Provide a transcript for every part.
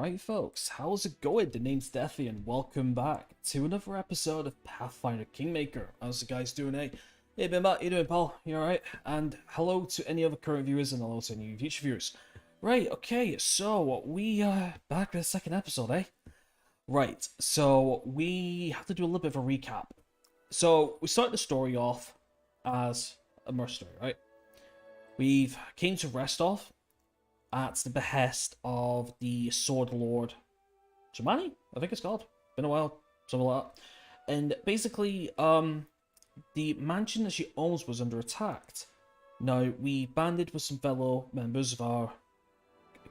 Alright folks, how's it going? The name's Deathy and welcome back to another episode of Pathfinder Kingmaker. How's the guys doing, eh? Hey Ben, how you doing, pal? You alright? And hello to any other current viewers and hello to any future viewers. Right, okay, so we are back with the second episode, eh? Right, so we have to do a little bit of a recap. So we started the story off as a mercenary, right? We've came to Restov at the behest of the Sword Lord Jemani, I think it's called. Been a while, something like that. And basically, the mansion that she owns was under attack. Now, we banded with some fellow members of our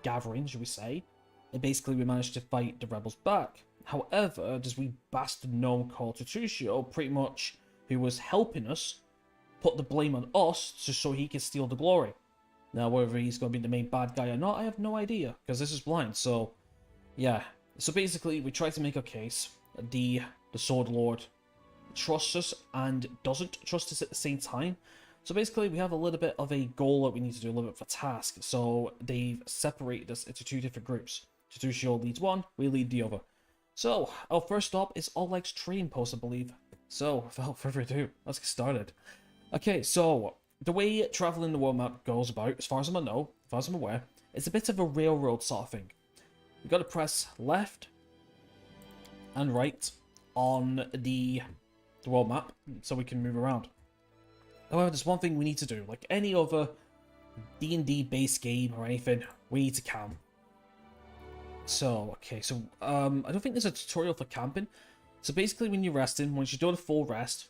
gathering, should we say, and basically we managed to fight the rebels back. However, this wee bastard gnome called Tutushio, pretty much, who was helping us, put the blame on us just so he could steal the glory. Now, whether he's going to be the main bad guy or not, I have no idea, because this is blind, so, yeah. So basically, we try to make a case. The Sword Lord trusts us and doesn't trust us at the same time. So basically, we have a little bit of a goal that we need to do, a little bit of a task. So they've separated us into two different groups. Tutushio leads one, we lead the other. So, our first stop is Oleg's trading post, I believe. So, without further ado, let's get started. Okay, so the way traveling the world map goes about, as far as I know, as far as I'm aware, it's a bit of a railroad sort of thing. You've got to press left and right on the world map so we can move around. However, there's one thing we need to do, like any other D&D base game or anything, we need to camp. So, okay, so I don't think there's a tutorial for camping. So basically when you're resting, once you do a full rest,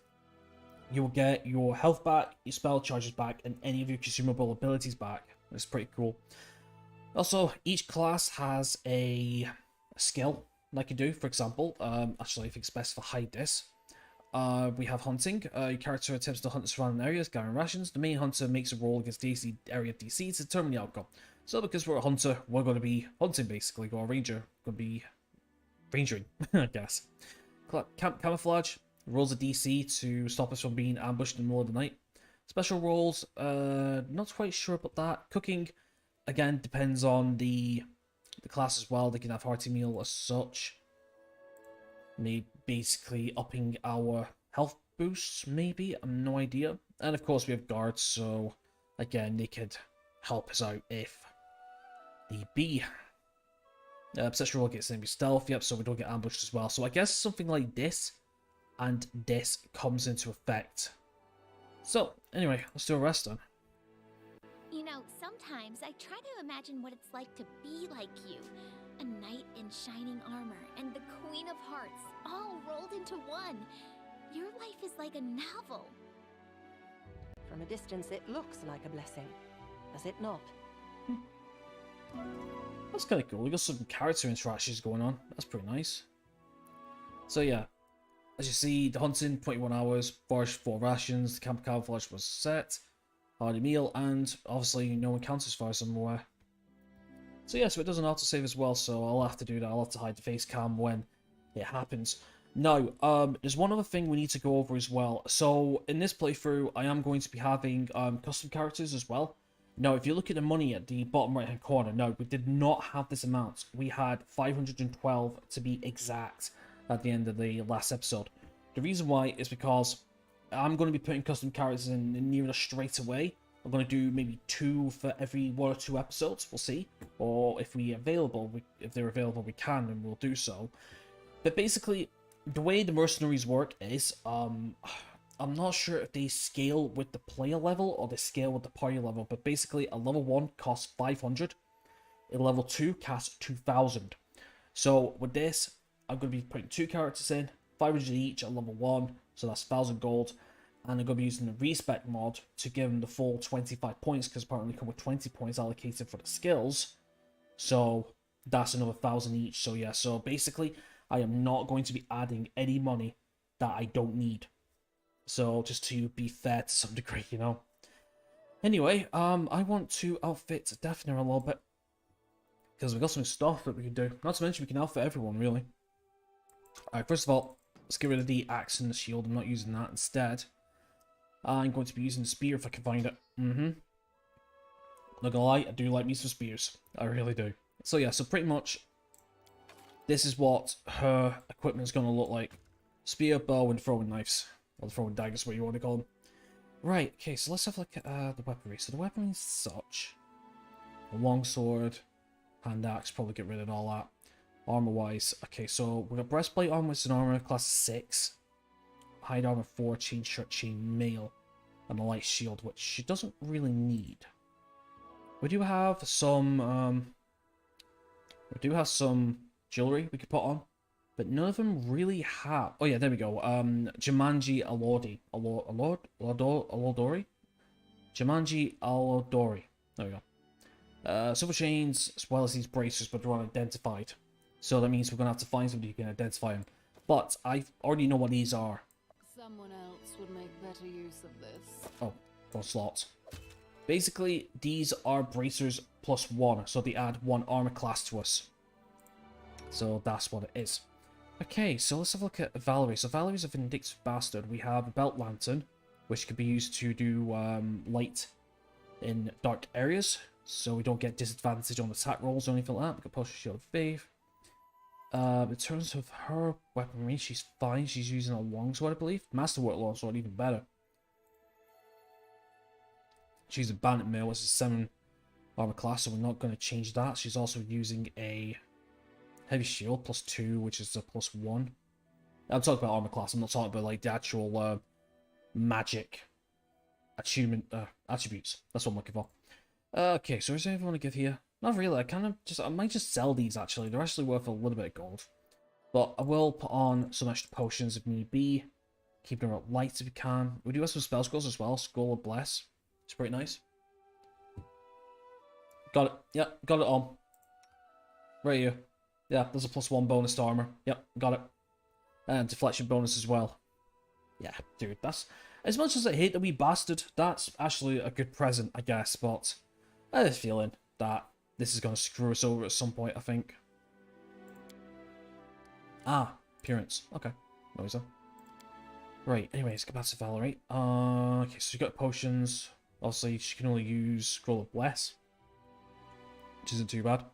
you will get your health back, your spell charges back, and any of your consumable abilities back. It's pretty cool. Also, each class has a skill, like you do, for example. Actually, I think it's best for hide this. We have hunting. Your character attempts to hunt the surrounding areas, gathering rations. The main hunter makes a roll against DC area of DC to determine the outcome. So because we're a hunter, we're going to be hunting, basically. Or a ranger, going to be rangering, I guess. Camouflage. Rolls a DC to stop us from being ambushed in the middle of the night. Special rolls, not quite sure about that. Cooking, again, depends on the class as well. They can have hearty meal as such. Maybe basically upping our health boosts, maybe. I have no idea. And of course we have guards, so again, they could help us out if need be. Perception roll gets maybe stealth, yep, so we don't get ambushed as well. So I guess something like this and this comes into effect. So, anyway, let's do a rest then. You know, sometimes I try to imagine what it's like to be like you. A knight in shining armor and the Queen of Hearts, all rolled into one. Your life is like a novel. From a distance, it looks like a blessing, does it not? That's kind of cool. We got some character interactions going on. That's pretty nice. So yeah, as you see, the hunting, 21 hours, forage 4 rations, the camp camouflage was set, hearty meal, and obviously no encounters as far as I'm aware. So yeah, so it does an autosave as well, so I'll have to do that. I'll have to hide the face cam when it happens. Now, there's one other thing we need to go over as well. So in this playthrough, I am going to be having custom characters as well. Now, if you look at the money at the bottom right hand corner, no, we did not have this amount. We had 512 to be exact at the end of the last episode. The reason why is because I'm going to be putting custom characters in near straight away. I'm going to do maybe 2 for every 1 or 2 episodes, we'll see. Or if they're available, we can, and we'll do so. But basically, the way the mercenaries work is, I'm not sure if they scale with the player level or they scale with the party level, but basically a level 1 costs 500, a level 2 costs 2000. So with this, I'm going to be putting 2 characters in, 500 each at level 1, so that's 1000 gold, and I'm going to be using the respec mod to give them the full 25 points, because apparently they come with 20 points allocated for the skills, so that's another 1000 each. So yeah, so basically, I am not going to be adding any money that I don't need. So, just to be fair to some degree, you know. Anyway, I want to outfit Daphne a little bit. Because we've got some stuff that we can do. Not to mention we can outfit everyone, really. Alright, first of all, let's get rid of the axe and the shield. I'm not using that instead. I'm going to be using the spear if I can find it. Not gonna lie, I do like me some spears. I really do. So yeah, so pretty much this is what her equipment is going to look like. Spear, bow, and throwing knives. Or throwing daggers, what you want to call them. Right, okay, so let's have a look at the weaponry. So the weaponry is such. A longsword, hand axe, probably get rid of all that. Armor-wise, okay, so we've got breastplate armor, which is an armor class 6. Hide armor 4, chain shirt, chain mail. And a light shield, which she doesn't really need. We do have some, jewelry we could put on. But none of them really have... Oh yeah, there we go. Jumanji Alodi. Alodori? Jumanji Alodori. There we go. Silver chains, as well as these bracers, but they're unidentified. So that means we're going to have to find somebody who can identify them. But I already know what these are. Someone else would make better use of this. Oh, 4 slots. Basically, these are bracers plus 1, so they add 1 armor class to us. So that's what it is. Okay, so let's have a look at Valerie. So Valerie's a vindictive bastard. We have a belt lantern, which can be used to do light in dark areas, so we don't get disadvantage on attack rolls or anything like that. We can push Shield of Faith. In terms of her weaponry, she's fine. She's using a longsword, I believe. Masterwork longsword, even better. She's a bandit mail, which is 7 armor class, so we're not going to change that. She's also using a heavy shield plus 2, which is a plus 1. I'm talking about armor class. I'm not talking about like the actual magic achievement attributes. That's what I'm looking for. Okay, so is there anything I want to give here? Not really. I might just sell these actually. They're actually worth a little bit of gold. But I will put on some extra potions if need be. Keeping her up light if we can. We do have some spell scrolls as well. Scroll of Bless. It's pretty nice. Got it. Yep, got it on. Right here. Yeah, there's a +1 bonus to armor. Yep, got it. And deflection bonus as well. Yeah, dude, that's... As much as I hate the wee bastard, that's actually a good present, I guess, but I have a feeling that this is going to screw us over at some point, I think. Ah, appearance. Okay, no reason. Right, anyways, get back to Valerie. Okay, so you got potions. Obviously, she can only use Scroll of Bless, which isn't too bad.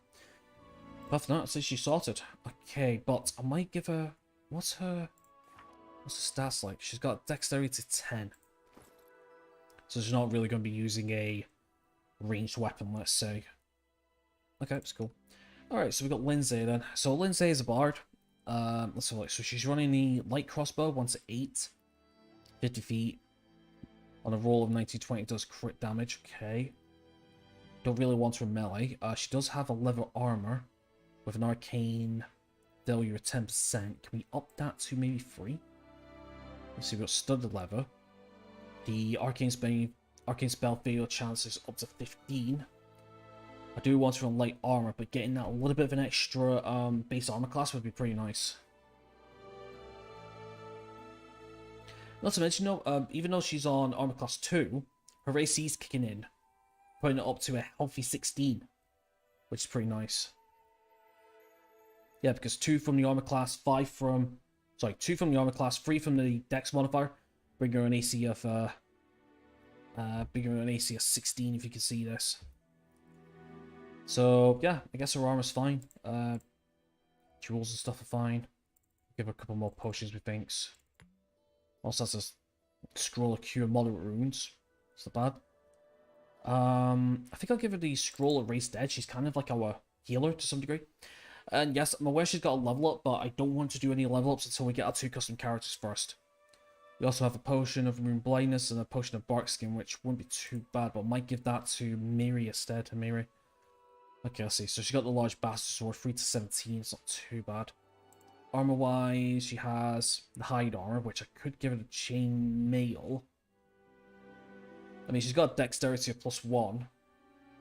Apart from that, I'd say she's sorted. Okay, but I might give her... What's her stats like? She's got dexterity to 10. So she's not really going to be using a ranged weapon, let's say. Okay, that's cool. Alright, so we've got Lindsay then. So Lindsay is a bard. Let's have a look. So she's running the light crossbow, 1 to 8. 50 feet. On a roll of 19-20 does crit damage. Okay. Don't really want her melee. She does have a leather armor with an arcane failure of 10%. Can we up that to maybe 3? Let's see, we've got studded leather. The arcane spell failure chance is up to 15. I do want her on light armor, but getting that a little bit of an extra base armor class would be pretty nice. Not to mention, though, even though she's on armor class 2, her AC is kicking in, putting it up to a healthy 16, which is pretty nice. Yeah, because 2 from the armor class, 2 from the armor class, 3 from the dex modifier, bring her an AC of 16 if you can see this. So yeah, I guess her armor's fine. Jewels and stuff are fine. Give her a couple more potions with things. Also has a scroll of cure moderate wounds. It's not bad. I think I'll give her the scroll of raise dead. She's kind of like our healer to some degree. And yes, I'm aware she's got a level up, but I don't want to do any level ups until we get our 2 custom characters first. We also have a potion of rune blindness and a potion of bark skin, which wouldn't be too bad, but I might give that to Miri instead. Miri. Okay, let's see. So she got the large bastard sword, 3 to 17. It's not too bad. Armor wise, she has the hide armor, which I could give her the chain mail. I mean, she's got dexterity of +1.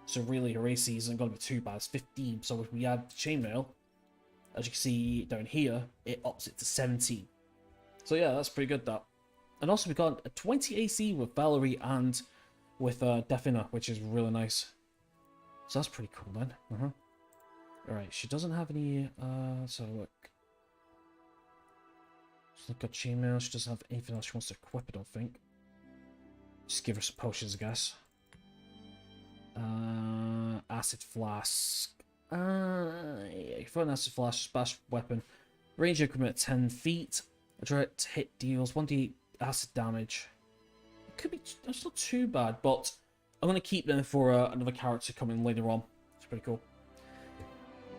So really, her AC isn't going to be too bad. It's 15. So if we add the chainmail, as you can see down here, it ups it to 17. So yeah, that's pretty good, that. And also we got a 20 AC with Valerie and with Defina, which is really nice. So that's pretty cool then. Alright, she doesn't have any... let's have a look. She's not got chainmail. She doesn't have anything else she wants to equip, I don't think. Just give her some potions, I guess. Acid flask. Yeah, front acid flash, splash weapon. Range equipment at 10 feet. A direct hit deals 1d8 acid damage. It could be, that's not too bad, but I'm going to keep them for another character coming later on. It's pretty cool.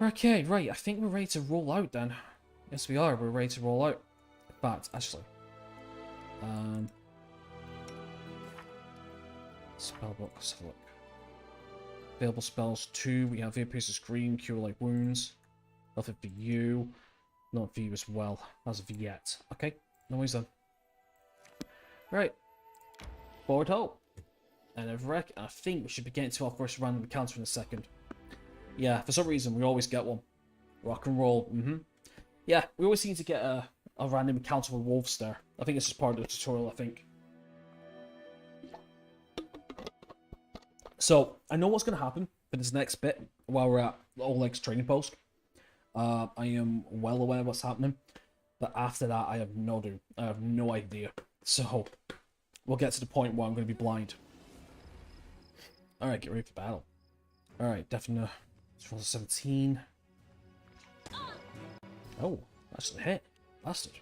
Okay, right, I think we're ready to roll out then. Yes, we are. We're ready to roll out. In fact, actually. Spellbook, let's have a look. Available spells 2. We have Vampire Scream, Cure Light Wounds. Nothing for you. Not for you as well, as of yet. Okay, no worries then. Right. Forward hope. And I think we should be getting to our first random encounter in a second. Yeah, for some reason we always get one. Rock and roll. Yeah, we always seem to get a random encounter with wolves there. I think it's just part of the tutorial, I think. So, I know what's going to happen for this next bit while we're at Oleg's training post. I am well aware of what's happening. But after that, I have no idea. So, we'll get to the point where I'm going to be blind. Alright, get ready for battle. Alright, definitely. Let's roll a 17. Oh, that's a hit. Bastard.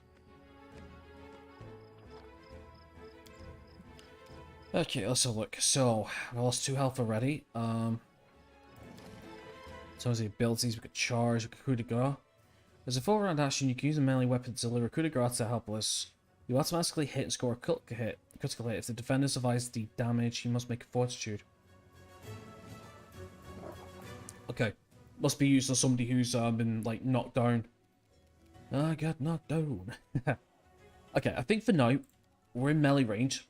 Okay, let's have a look. So, I lost 2 health already. So as the abilities, we could charge, we could coup de grace. As a full round action, you can use a melee weapon to deliver a coup de grace to helpless. You automatically hit and score a critical hit. If the defender survives the damage, he must make a fortitude. Okay. Must be used on somebody who's been, like, knocked down. I got knocked down. Okay, I think for now, we're in melee range.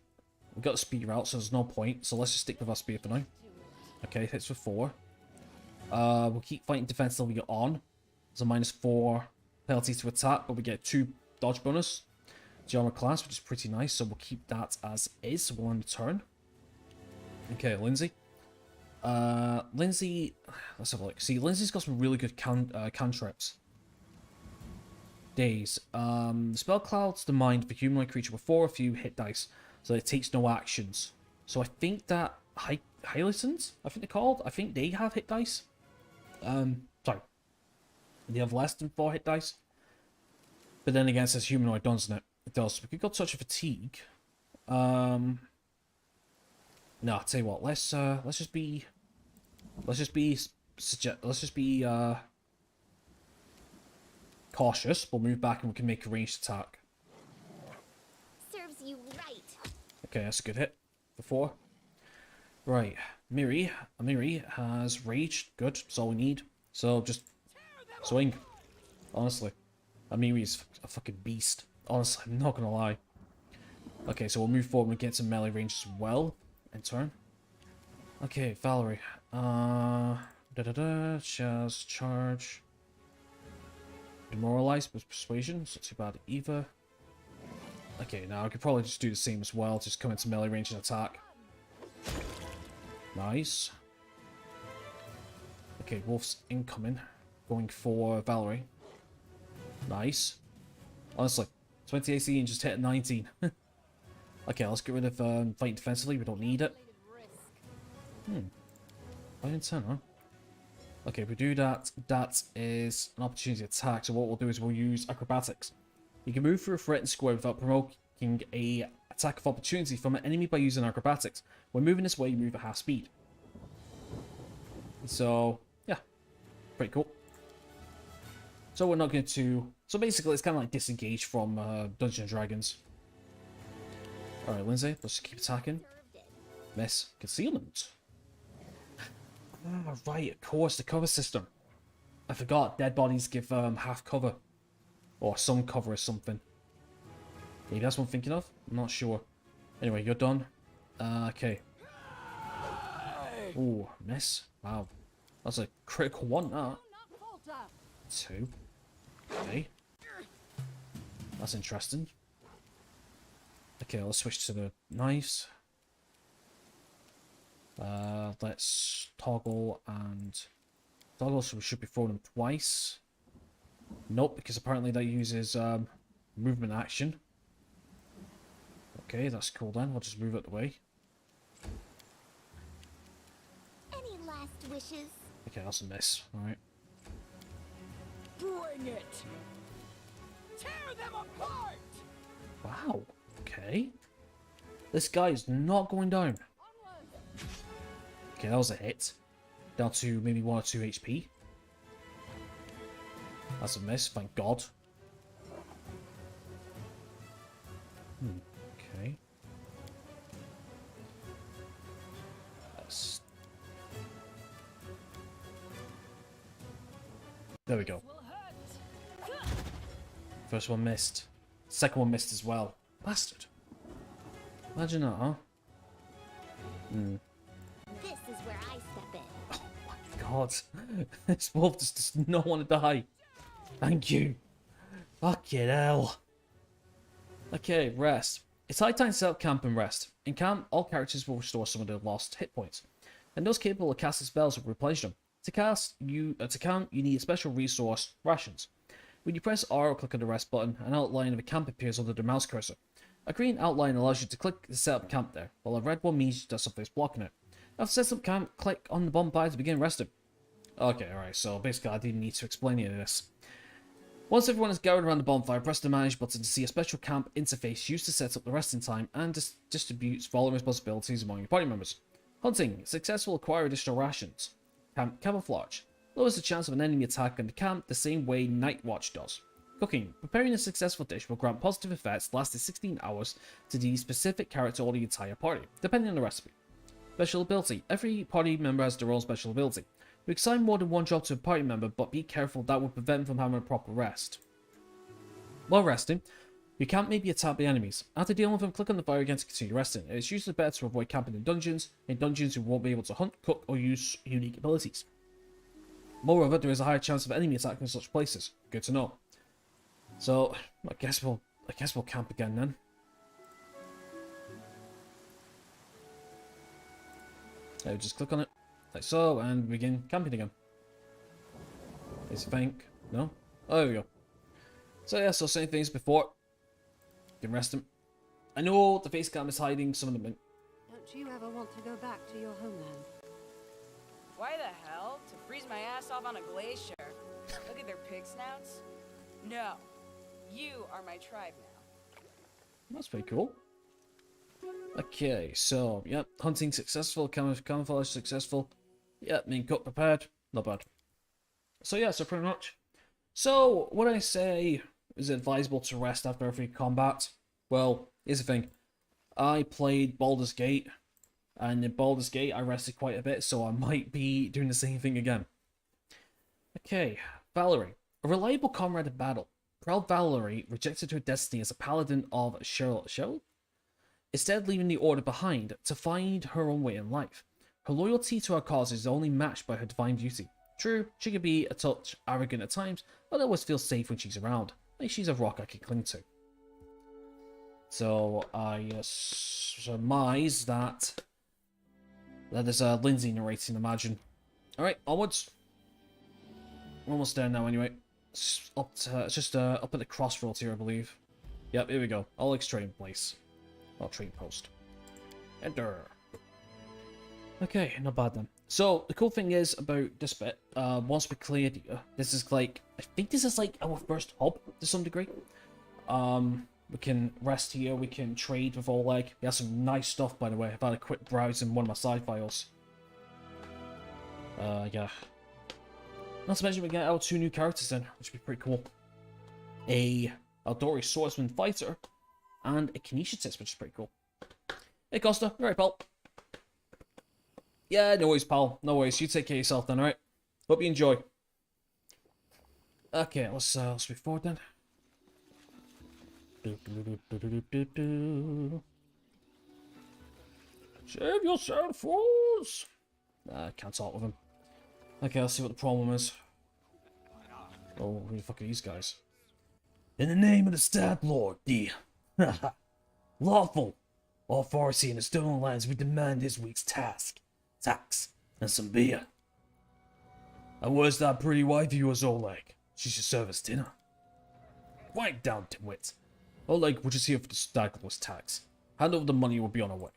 We've got the spear out, so there's no point. So let's just stick with our spear for now. Okay, hits for 4. We'll keep fighting defense till we get on. There's a -4 penalty to attack, but we get 2 dodge bonus to armor class, which is pretty nice. So we'll keep that as is. So we'll end the turn. Okay, Lindsay. Lindsay, let's have a look. See, Lindsay's got some really good cantrips. Days. The spell clouds the mind of a humanoid creature with 4 or few hit dice, so it takes no actions. So I think that Hylicins, I think they're called. I think they have hit dice. Sorry. They have less than 4 hit dice. But then again, it says humanoid, doesn't it? It does. We could go touch of fatigue. No, I'll tell you what. Let's just be cautious. We'll move back and we can make a ranged attack. Serves you right. Okay, that's a good hit. For 4. Right, Miri has rage. Good, that's all we need. So just swing. Honestly, Miri is a fucking beast. Honestly, I'm not gonna lie. Okay, so we'll move forward and get some melee range as well. In turn. Okay, Valerie. She has charge. Demoralize with persuasion. It's not too bad either. Okay, now I could probably just do the same as well. Just come into melee range and attack. Nice. Okay, Wolf's incoming. Going for Valerie. Nice. Honestly, 20 AC and just hit 19. Okay, let's get rid of fighting defensively. We don't need it. Fighting 10, huh? Okay, if we do that, that is an opportunity to attack. So what we'll do is we'll use acrobatics. You can move through a threatened square without provoking a attack of opportunity from an enemy by using acrobatics. When moving this way, you move at half speed. So, yeah. Pretty cool. So we're not going to... So basically, it's kind of like disengage from Dungeons and Dragons. Alright, Lindsay, let's keep attacking. Miss. Concealment. Ah, right, of course, the cover system. I forgot, dead bodies give half cover. Or some cover or something. Maybe that's what I'm thinking of? I'm not sure. Anyway, you're done. Okay. Ooh, miss. Wow. That's a critical one, that. 2. Okay. That's interesting. Okay, let's switch to the knives. Let's toggle and... Toggle, so we should be throwing them twice. Nope, because apparently that uses movement action. Okay, that's cool then. We'll just move it away. Any last wishes? Okay, that's a miss. Alright. Bring it! Tear them apart! Wow. Okay. This guy is not going down. Okay, that was a hit. Down to maybe 1 or 2 HP. That's a miss, thank God. Okay. There we go. First one missed. Second one missed as well. Bastard. Imagine that, huh? This is where I step in. Oh my God. This wolf just does not want to die. Thank you. Fucking hell. Okay, rest. It's high time to set up camp and rest. In camp, all characters will restore some of their lost hit points, and those capable of casting spells will replenish them. To camp, you need a special resource, rations. When you press R or click on the rest button, an outline of a camp appears under the mouse cursor. A green outline allows you to click to set up camp there, while a red one means that something's blocking it. After setting up camp, click on the bonfire to begin resting. Okay, alright, so basically I didn't need to explain any of this. Once everyone is gathered around the bonfire, press the manage button to see a special camp interface used to set up the resting time and distributes following responsibilities among your party members. Hunting. Successful acquire additional rations. Camp camouflage. Lowers the chance of an enemy attack on the camp the same way Night Watch does. Cooking. Preparing a successful dish will grant positive effects lasting 16 hours to the specific character or the entire party, depending on the recipe. Special ability. Every party member has their own special ability. You assign more than one job to a party member, but be careful that will prevent them from having a proper rest. While resting, your camp may be attacked by enemies. After dealing with them, click on the fire again to continue resting. It is usually better to avoid camping in dungeons you won't be able to hunt, cook, or use unique abilities. Moreover, there is a higher chance of enemy attack in such places. Good to know. So, I guess we'll camp again then. So just click on it, like so, and begin camping again. Is it think? No? Oh, there we go. So yeah, so same things before. You can rest him. I know the face cam is hiding some of them. Don't you ever want to go back to your homeland? Why the hell? To freeze my ass off on a glacier. Look at their pig snouts. No. You are my tribe now. That's pretty cool. Okay, so, yep, hunting successful, camouflage successful. Yep, main cook prepared. Not bad. So yeah, so pretty much. So, when I say, is it advisable to rest after every combat? Well, here's the thing. I played Baldur's Gate, and in Baldur's Gate I rested quite a bit, so I might be doing the same thing again. Okay, Valerie. A reliable comrade in battle. Proud Valerie rejected her destiny as a paladin of Cheryl? Instead leaving the order behind to find her own way in life. Her loyalty to her cause is only matched by her divine beauty. True, she can be a touch arrogant at times, but I always feel safe when she's around. Like she's a rock I can cling to. So I surmise that is Lindsay narrating, imagine. Alright, onwards. We're almost there now anyway. It's just up at the crossroads here, I believe. Yep, here we go. Alex trading place. Or trading post. Enter. Okay, not bad then. So, the cool thing is about this bit, once we cleared here, this is like, I think this is like our first hub to some degree. We can rest here, we can trade with Oleg. He has some nice stuff, by the way. I've had a quick browse in one of my side files. Yeah. Not to mention we get our 2 new characters in, which would be pretty cool. A Eldori swordsman fighter, and a Kinesitist, which is pretty cool. Hey Costa, you alright, pal? Yeah, no worries, pal. No worries. You take care of yourself then, alright? Hope you enjoy. Okay, let's move forward then. Save yourself, fools! Can't talk with him. Okay, let's see what the problem is. Oh, who the fuck are these guys? In the name of the Stab Lord, the lawful authority in the Stolen Lands, we demand this week's tax, and some beer. And where's that pretty wife of yours, Oleg? She should serve us dinner. Quiet down, dimwit. Oleg, we're just here for the Stagless tax. Hand over the money, we'll be on our way.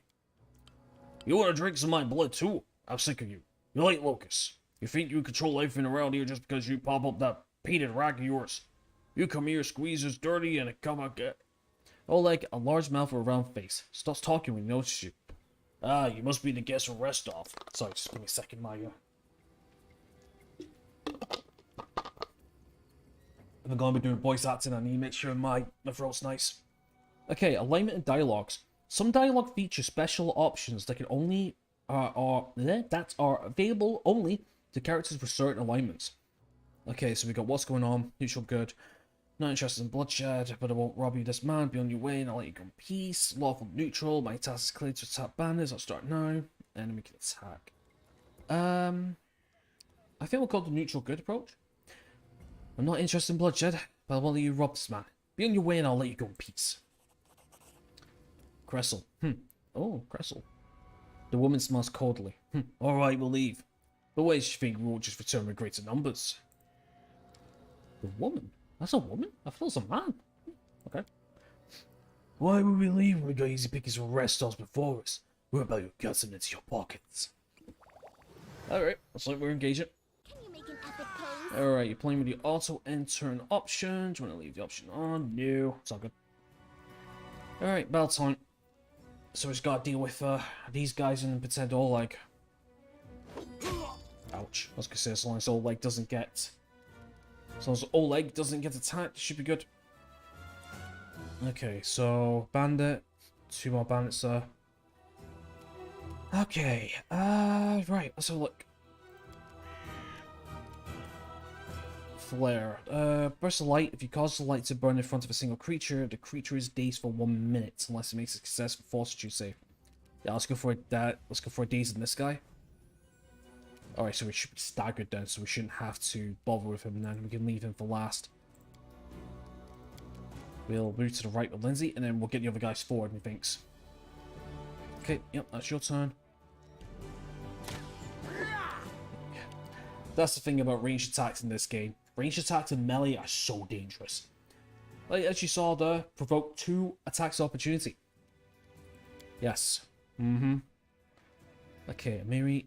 You want to drink some of my blood too? How sick are you? You're like Locust. You think you control everything around here just because you pop up that painted rag of yours. You come here, squeeze is dirty, and come out get. Oleg, a large mouth with a round face, stops talking when he notices you. Ah, you must be the guest from Restov. Sorry, just give me a second, my If I'm going to be doing voice acting, I need to make sure my throat's nice. Okay, alignment and dialogues. Some dialogue feature special options that can only that are available only to characters with certain alignments. Okay, so we got what's going on, neutral good. Not interested in bloodshed, but I won't rob you this man. Be on your way and I'll let you go in peace. Lawful neutral. My task is clear to attack bandits. I'll start now. Enemy can attack. I think we'll call the neutral good approach. I'm not interested in bloodshed, but I won't let you rob this man. Be on your way and I'll let you go in peace. Cressel. Oh, Cressel. The woman smiles coldly. Alright, we'll leave. But wait, do you think we won't just return with greater numbers? The woman? That's a woman? I thought it was a man. Okay. Why would we leave when we got easy pickings from restaurants before us? We're about your guts and into your pockets. Alright, looks like we're engaging. Can you make an epic pose? Alright, you're playing with the auto end turn option. Do you want to leave the option on? No, it's all good. Alright, battle time. So we just gotta deal with these guys and pretend Oleg. Ouch. I was gonna say, as long as Oleg doesn't get... As long as Oleg doesn't get attacked, it should be good. Okay, so bandit. 2 more bandits there. Okay, right, let's have a look. Flare. Burst of light. If you cause the light to burn in front of a single creature, the creature is dazed for 1 minute unless it makes a successful fortitude save. Yeah, let's go for that. Let's go for a daze in this guy. Alright, so we should be staggered down, so we shouldn't have to bother with him then. We can leave him for last. We'll move to the right with Lindsay, and then we'll get the other guys forward, methinks. Okay, yep, that's your turn. That's the thing about ranged attacks in this game. Ranged attacks and melee are so dangerous. Like, as you saw there, provoke 2 attacks of opportunity. Yes. Okay, Mary,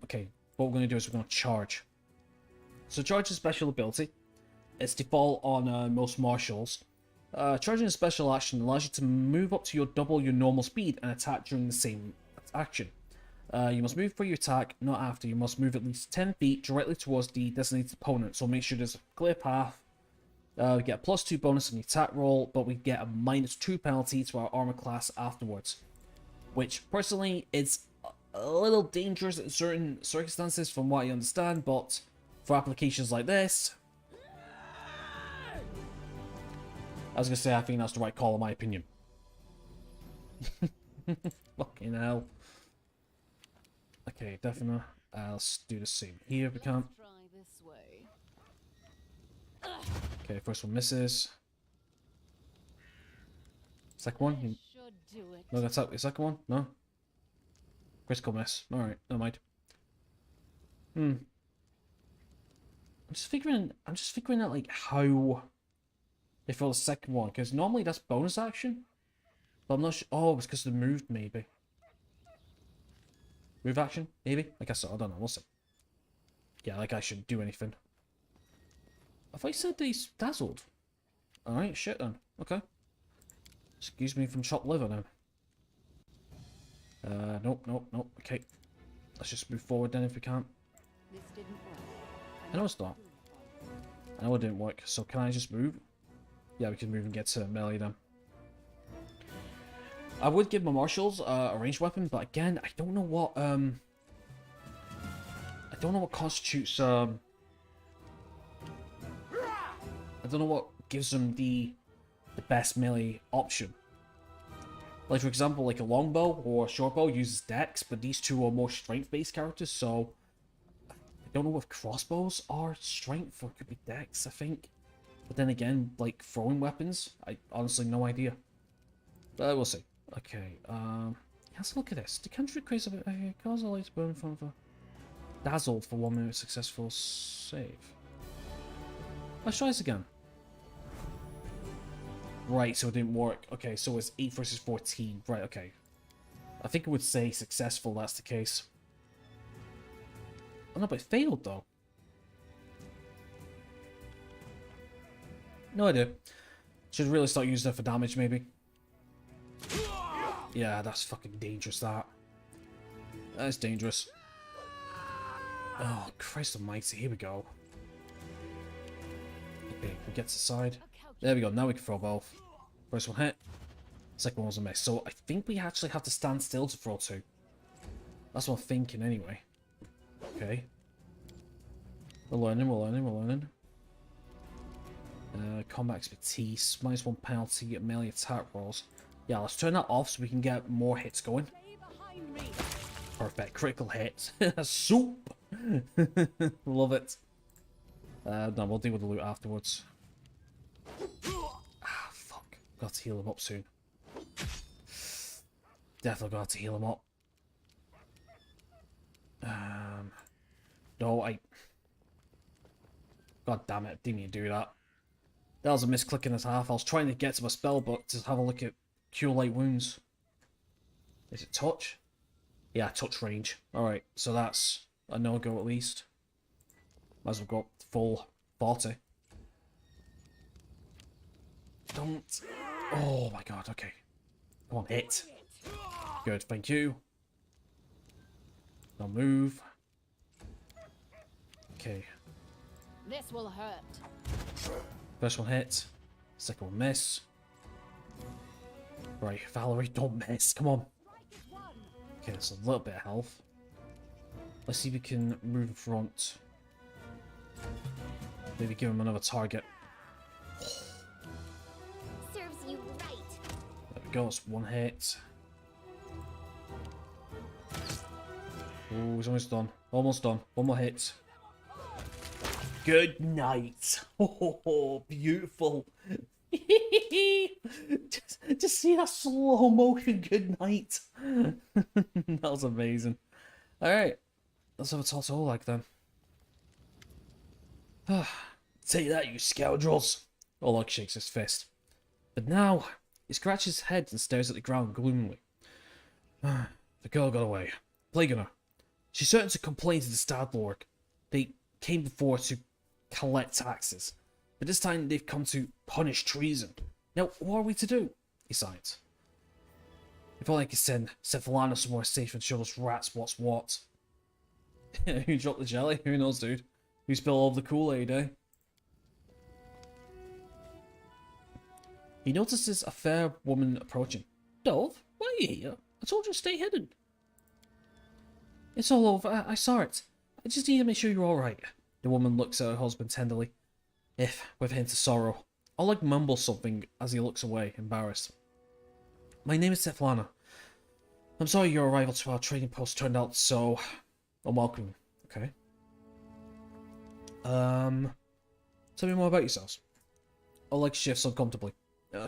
okay. What we're going to do is we're going to charge. So charge is a special ability. It's default on most martials. Charging a special action allows you to move up to double your normal speed and attack during the same action. You must move for your attack, not after. You must move at least 10 feet directly towards the designated opponent. So make sure there's a clear path. We get a +2 bonus on the attack roll, but we get a -2 penalty to our armor class afterwards. Which, personally, is a little dangerous in certain circumstances from what I understand, but for applications like this, I was going to say I think that's the right call in my opinion. Fucking hell. Okay, definitely. Let's do the same here if we can. Try this way. Okay, first one misses. Second one? Should do it. No, that's out. The second one? No? Critical miss. Alright, never mind. I'm just figuring out like how they feel the second one, because normally that's bonus action. But I'm not sure. Oh, it's because they moved, maybe. Move action? Maybe? I guess so. I don't know. We'll see. Yeah, that guy shouldn't do anything. Have I said he's dazzled? Alright, shit then. Okay. Excuse me from chopped liver now. Nope. Okay. Let's just move forward then if we can. This didn't work. I know it's not. I know it didn't work, so can I just move? Yeah, we can move and get to melee then. I would give my marshals a ranged weapon, but again, I don't know what constitutes I don't know what gives them the best melee option. Like, for example, like a longbow or a shortbow uses dex, but these two are more strength-based characters, so I don't know if crossbows are strength or it could be dex, I think. But then again, like throwing weapons, I honestly no idea. But we'll see. Okay, let's look at this. The country creates a bit. Cause a light to burn in front of a dazzled for 1 minute successful save. Let's try this again. Right, so it didn't work. Okay, so it's 8 versus 14. Right, okay. I think it would say successful, that's the case. Oh no, but it failed though. No idea. Should really start using it for damage, maybe. Yeah, that's fucking dangerous, that. That's dangerous. Oh, Christ almighty, here we go. Okay, we get to the side. There we go, now we can throw both. First one hit. Second one was a miss. So I think we actually have to stand still to throw two. That's what I'm thinking anyway. Okay. We're learning. Combat expertise, -1 penalty at melee attack rolls. Yeah, let's turn that off so we can get more hits going. Perfect, critical hit. Soup! Love it. No, we'll deal with the loot afterwards. Ah, fuck. Got to heal him up soon. Definitely got to heal him up. No, God damn it, didn't mean to do that. That was a misclick in his half. I was trying to get to my spell book to have a look at Cure Light Wounds. Is it touch? Yeah, touch range. Alright, so that's a no-go at least. Might as well go up full 40. Don't. Oh my god, okay. Come on, hit. Good, thank you. Now move. Okay. This will hurt. First one hit. Second one miss. Right, Valerie, don't miss. Come on. Okay, there's a little bit of health. Let's see if we can move in front. Maybe give him another target. Serves you right. There we go, it's one hit. Oh, he's almost done. Almost done. One more hit. Good night. Oh, beautiful. just see that slow motion good night. That was amazing. Alright. Let's have a toss all like then. Take that, you scoundrels. Oleg shakes his fist. But now, he scratches his head and stares at the ground gloomily. The girl got away. Plaguing her. She's certain to complain to the Stag Lord. They came before to collect taxes, but this time they've come to punish treason. Now, what are we to do? He sighed. If only I could send Cephalana somewhere safe and show those rats what's what. Who dropped the jelly? Who knows, dude? Who spilled all of the Kool-Aid, eh? He notices a fair woman approaching. Dove, why are you here? I told you to stay hidden. It's all over. I saw it. I just need to make sure you're alright. The woman looks at her husband tenderly, if with a hint of sorrow. Oleg mumbles something as he looks away, embarrassed. My name is Cephalana. I'm sorry your arrival to our trading post turned out so unwelcoming. Okay. Tell me more about yourselves. Oleg shifts uncomfortably.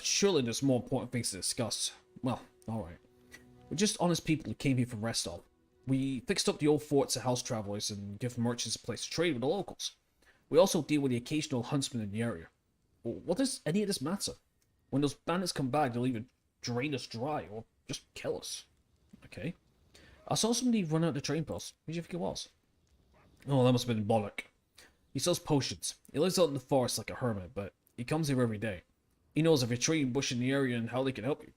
Surely there's more important things to discuss. Well, alright. We're just honest people who came here from Restov. We fixed up the old forts to house travelers and give merchants a place to trade with the locals. We also deal with the occasional huntsman in the area. What does any of this matter? When those bandits come back, they'll either drain us dry or just kill us. Okay. I saw somebody run out the train post. Who do you think it was? Oh, that must have been Bollock. He sells potions. He lives out in the forest like a hermit, but he comes here every day. He knows every tree and bush in the area and how they can help you.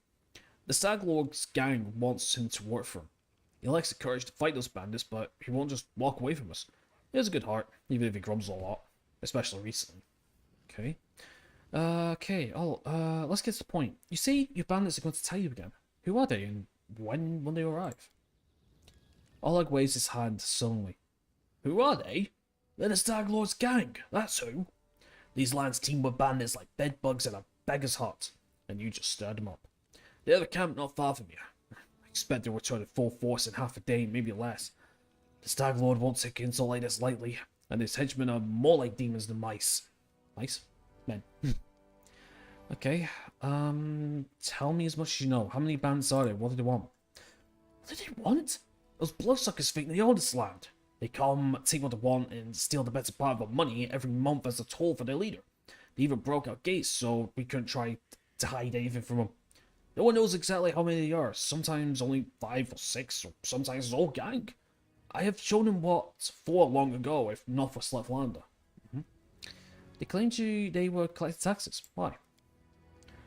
The Stag Lord's gang wants him to work for him. He lacks the courage to fight those bandits, but he won't just walk away from us. He has a good heart, even if he grumbles a lot, especially recently. Okay. Let's get to the point. You say your bandits are going to tell you again. Who are they, and when will they arrive? Oleg waves his hand sullenly. Who are they? They're the Stag Lord's gang, that's who. These lands teem with bandits like bedbugs in a beggar's hut, and you just stirred them up. They have a camp not far from you. I expect they'll return in full force in half a day, maybe less. The Stag Lord won't take insult like this lightly, and his henchmen are more like demons than mice. Mice? Men. Okay, tell me as much as you know. How many bandits are there? What do they want? What do they want? Those bloodsuckers think they own this land. They come, take what they want, and steal the better part of our money every month as a toll for their leader. They even broke our gates, so we couldn't try to hide anything from them. No one knows exactly how many there are. Sometimes only 5 or 6, or sometimes it's all gang. I have shown him what for long ago, if not for Slethlander. They claimed they were collecting taxes. Why?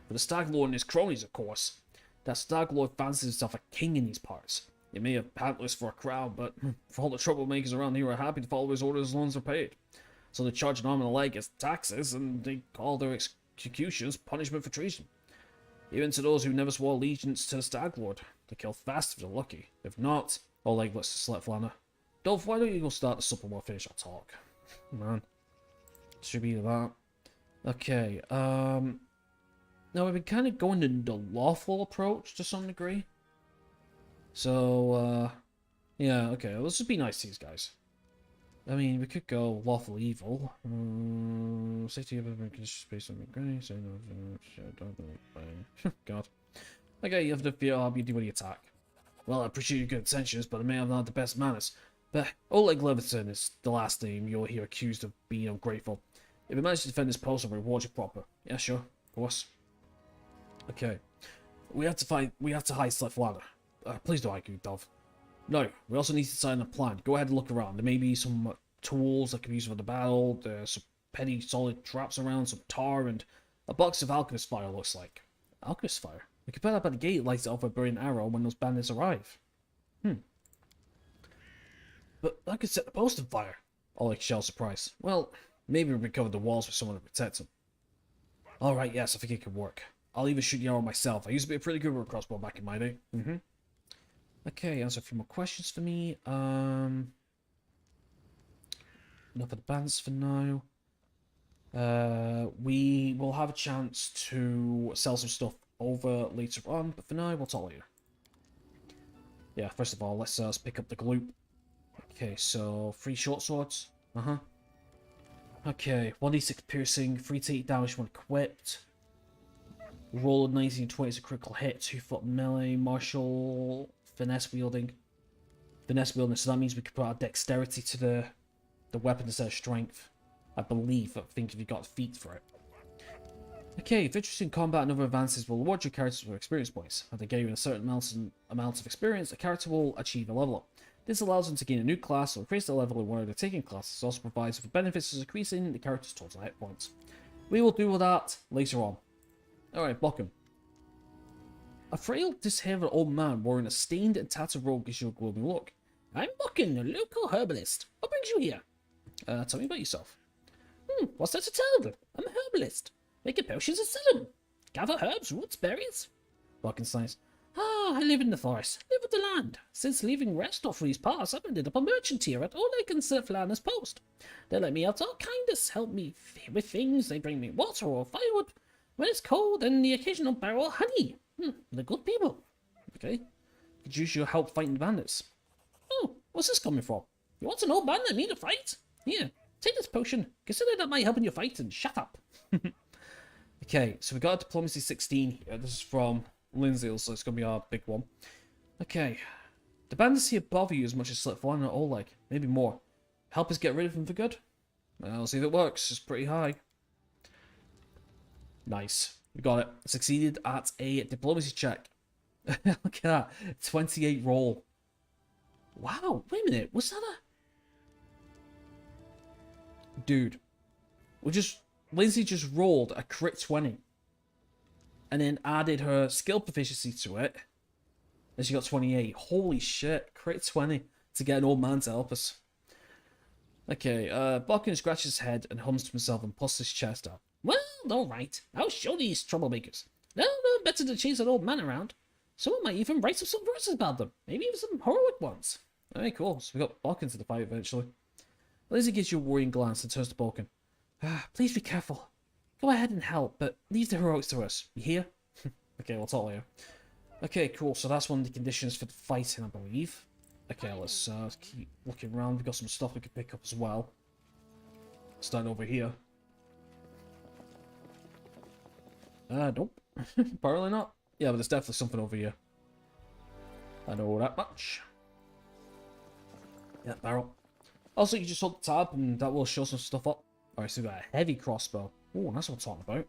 For the Stag Lord and his cronies, of course. That Stag Lord fancies himself a king in these parts. He may have pantlers for a crowd, but for all the troublemakers around here are happy to follow his orders as long as they're paid. So they charge an arm and a leg as taxes, and they call their executions punishment for treason. Even to those who never swore allegiance to the Stag Lord. They kill fast if they're lucky. If not, Oleg lets the select Flander. Dolph, why don't you go start the supper while I finish our talk? Man. Should be that. Okay, now we've been kind of going the lawful approach to some degree. So, yeah, okay, let's just be nice to these guys. I mean, we could go lawful evil. Safety of space on grace. God. Okay, you have to fear I'll help you do any attack. Well, I appreciate your good intentions, but I may have not the best manners. But Oleg Levinson is the last name you'll hear accused of being ungrateful. If you manage to defend this post, I'll reward you proper. Yeah, sure, of course. Okay. We have to hide Select Ladder. Please don't argue, Dove. No, we also need to design a plan. Go ahead and look around. There may be some tools that can be used for the battle. There's some petty solid traps around, some tar, and a box of alchemist fire looks like. Alchemist fire? We could put that by the gate, light it off with a brilliant arrow when those bandits arrive. But that could set the post on fire. Oleg shelled surprise. Well, maybe we recover the walls with someone to protect them. Alright, yes, I think it could work. I'll even shoot the arrow myself. I used to be pretty good with a crossbow back in my day. Okay, answer a few more questions for me. Enough of the bandits for now. We will have a chance to sell some stuff over later on, but for now, we'll talk later. Yeah, first of all, let's pick up the gloop. Okay, so 3 short swords. Okay, 1d6 piercing, 3 to 8 damage when equipped. Roll of 19 and 20 is a critical hit, 2-foot melee, martial, finesse wielding. Finesse wielding, so that means we could put our dexterity to the weapon instead of strength. I think if you got feet for it. Okay, if interested in combat and other advances will reward your characters with experience points. If they gain a certain amount of experience, a character will achieve a level up. This allows them to gain a new class or increase their level in one of their taking classes. It also provides for benefits as increasing the character's total hit points. We will deal with that later on. Alright, Bokken. A frail, disheveled old man wearing a stained and tattered robe gives you a gloomy look. I'm Bokken, a local herbalist. What brings you here? Tell me about yourself. What's there to tell them? I'm a herbalist. Making potions and sell them. Gather herbs, roots, berries. Bokken sighs. I live in the forest, live with the land. Since leaving Restov for these parts, I've ended up a merchant here at Oleg and Svetlana's post. They let me out all kindness, help me with things. They bring me water or firewood when it's cold, and the occasional barrel of honey. They're good people. Okay. Could use your help fighting the bandits. Oh, what's this coming from? You want an old man that need a fight? Here, take this potion. Consider that might help in your fight and shut up. Okay, so we got a diplomacy 16 here. This is from Lindsay, so it's going to be our big one. Okay. The bandits here bother you as much as Slipfline or Oleg. Maybe more. Help us get rid of them for good? I'll see if it works. It's pretty high. Nice. We got it. Succeeded at a diplomacy check. Look at that. 28 roll. Wow. Wait a minute. Was that a... Dude. Lindsay just rolled a crit 20. And then added her skill proficiency to it. And she got 28. Holy shit. Crit 20 to get an old man to help us. Okay, Bokken scratches his head and hums to himself and puffs his chest out. Well, alright. I'll show these troublemakers. No, better to chase an old man around. Someone might even write some verses about them. Maybe even some heroic ones. Alright, cool. So we got Bokken to the fight eventually. Lizzie gives you a worrying glance and turns to Bokken. Please be careful. Go ahead and help, but leave the heroics to us. You hear? Okay, we'll talk later. Okay, cool. So that's one of the conditions for the fighting, I believe. Okay, let's keep looking around. We've got some stuff we can pick up as well. Starting over here. Nope. Apparently not. Yeah, but there's definitely something over here. I know that much. Yeah, barrel. Also, you just hold the tab and that will show some stuff up. Alright, so we've got a heavy crossbow. Oh, that's what I'm talking about.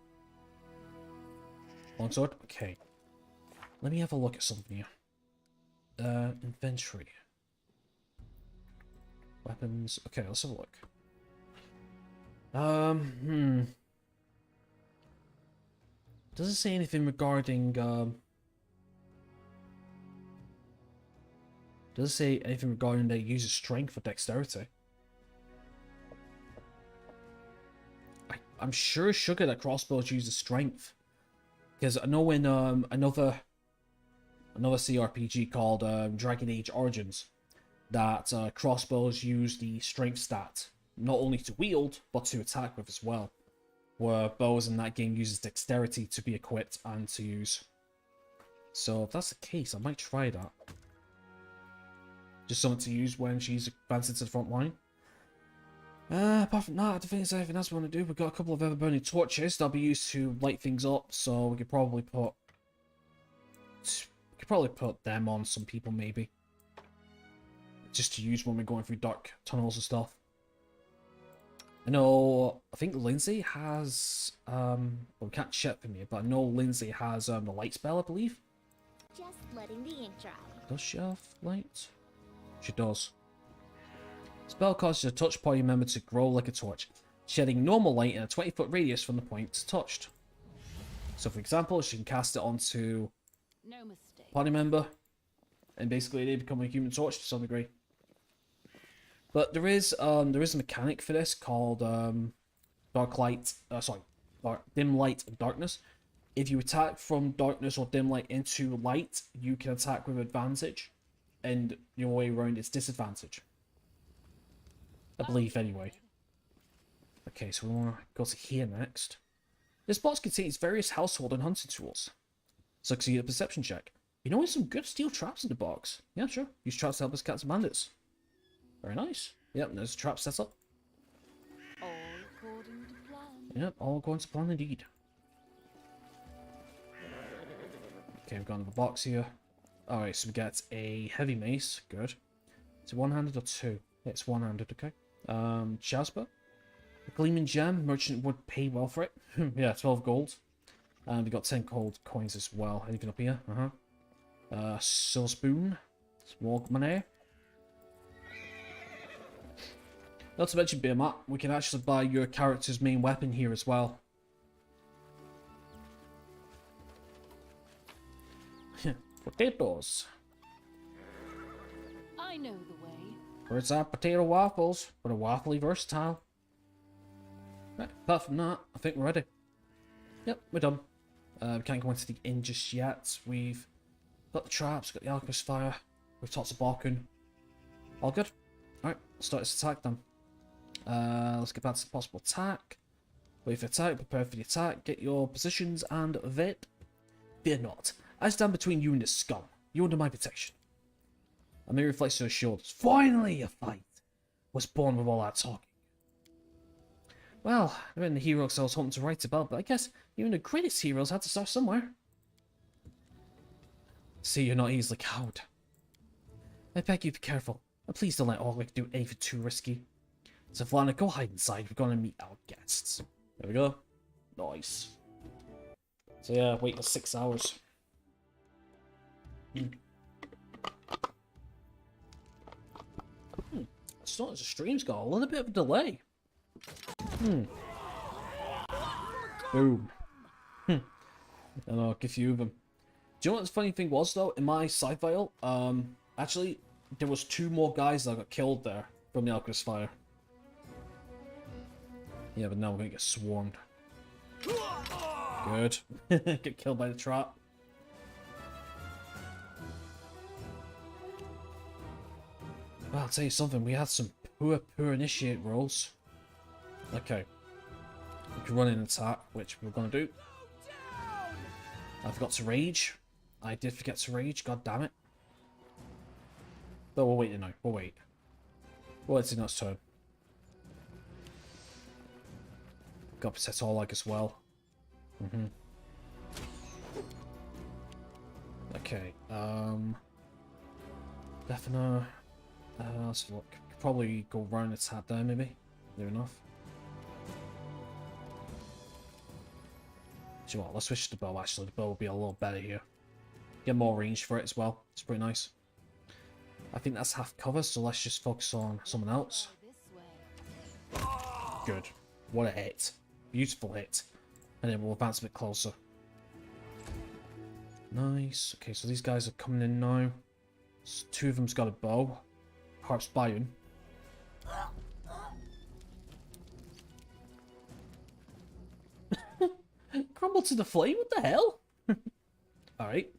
Longsword? Okay. Let me have a look at something here. Inventory. Weapons. Okay, let's have a look. Doesn't say anything regarding, doesn't say anything regarding their user strength or dexterity. I'm sure Sugar that crossbows uses strength. Because I know in another CRPG called Dragon Age Origins, that crossbows use the strength stat, not only to wield, but to attack with as well. Where bows in that game uses dexterity to be equipped and to use. So if that's the case, I might try that. Just something to use when she's advancing to the front line. Apart from that, I don't think there's anything else we want to do. We've got a couple of ever burning torches that'll be used to light things up, so we could probably put them on some people maybe. Just to use when we're going through dark tunnels and stuff. I think Lindsay has well, we can't check from here, but I know Lindsay has the light spell, I believe. Just letting the ink dry. Does she have light? She does. Spell causes a touch party member to glow like a torch, shedding normal light in a 20-foot radius from the point touched. So for example, she can cast it onto No mistake. party member, and basically they become a human torch to some degree. But there is a mechanic for this called dim light and darkness. If you attack from darkness or dim light into light, you can attack with advantage, and your way around its disadvantage. I believe, anyway. Okay, so we want to go to here next. This box contains various household and hunting tools. Succeed a perception check. You know, there's some good steel traps in the box. Yeah, sure. Use traps to help us catch bandits. Very nice. Yep, there's a trap set up. All according to plan. Yep, all according to plan indeed. Okay, we've got another box here. Alright, so we get a heavy mace. Good. Is it one-handed or two? Yeah, it's one-handed, okay. Jasper. A gleaming gem. Merchant would pay well for it. Yeah, 12 gold. And we got 10 gold coins as well. Anything up here? Silver spoon. Small money. Not to mention, Beermat, we can actually buy your character's main weapon here as well. Potatoes. I know the way. Where's our potato waffles? But a waffly versatile. Right, apart from that, I think we're ready. Yep, we're done. We can't go into the inn just yet. We've got the traps, got the alchemist fire. We've talked to Balkan. All good? Alright, let's start this attack then. Let's get back to the possible attack. Wait for attack, prepare for the attack, get your positions and vet. Fear not. I stand between you and this scum. You're under my protection. A mere reflects to her shoulders. Finally, a fight was born with all that talking. Well, I mean the heroes I was hoping to write about, but I guess even the greatest heroes had to start somewhere. See, you're not easily cowed. I beg you be careful, and please don't let Orlick do anything too risky. So Vlana, go hide inside. We're gonna meet our guests. There we go. Nice. So yeah, wait for 6 hours. It's not as the stream's got a little bit of a delay. Boom. And I'll give you them. Do you know what the funny thing was though? In my side file, actually, there was 2 more guys that got killed there from the alchemist fire. Yeah, but now we're gonna get swarmed. Good. Get killed by the trap. Well, I'll tell you something, we had some poor initiate rolls. Okay. We can run in and attack, which we're gonna do. I forgot to rage. I did forget to rage, god damn it. But we'll wait now, we'll wait. We'll wait till next turn. Got to set all like as well. Okay, Definitely. Let's look. Could probably go round the tap there, maybe. Near enough. Do you know what? Let's switch to the bow, actually. The bow will be a little better here. Get more range for it as well. It's pretty nice. I think that's half cover, so let's just focus on someone else. This way. Good. What a hit. Beautiful hit. And then we'll advance a bit closer. Nice. Okay, so these guys are coming in now. So 2 of them's got a bow. Harp's Byron. Crumble to the flame? What the hell? Alright.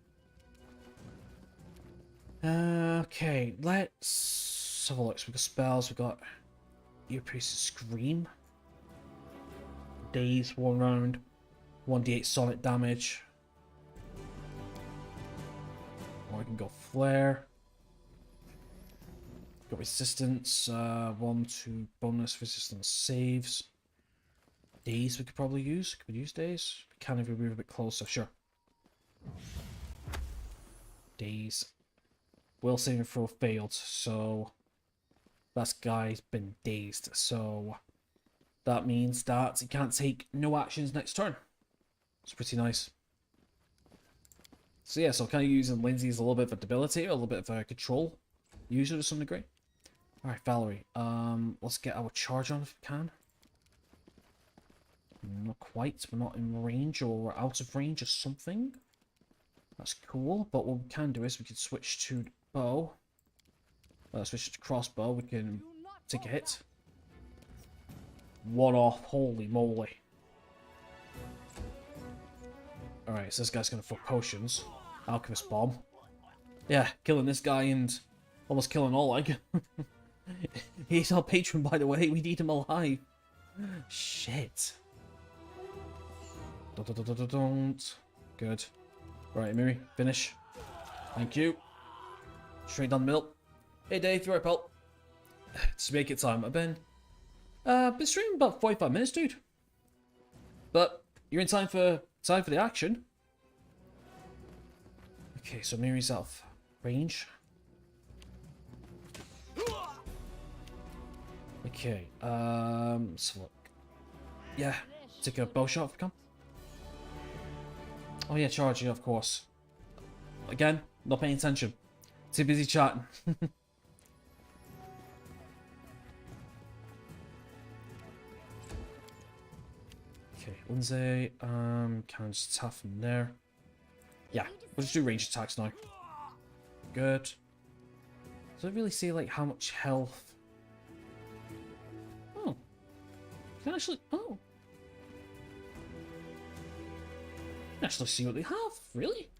Okay, let's have a look. So we've got spells, we've got Earpiece Scream. Daze, 1 round. 1d8 sonic damage. Or I can go Flare. Got resistance, 1, 2 bonus resistance saves. Daze we could probably use. Could we use Daze? We can if we move a bit closer, sure. Daze. Will saving throw failed, so that guy's been dazed. So that means that he can't take no actions next turn. It's pretty nice. So yeah, so kind of using Lindsay as a little bit of a debilitator, a little bit of a control user to some degree. Alright, Valerie. Let's get our charge on if we can. Not quite. We're not in range, or we're out of range or something. That's cool. But what we can do is we can switch to bow. Switch to crossbow. We can take a hit. 1 off. Holy moly. Alright, so this guy's going to throw potions. Alchemist Bomb. Yeah, killing this guy and almost killing Oleg. He's our patron, by the way. We need him alive. Shit. Don't. Good. Right, Miri, finish. Thank you. Straight down the middle. Hey Dave, you right, pal? Just make it time. I've been streaming about 45 minutes, dude. But you're in time for the action. Okay, so Miri's out of range. Okay, let's look. Yeah, take a bow shot if we can. Oh yeah, charge, yeah, of course. Again, not paying attention. Too busy chatting. Okay, Lindsay, can I just attack from there? Yeah, we'll just do ranged attacks now. Good. Does it really say like how much health? Oh. Can I actually actually see what they have, really?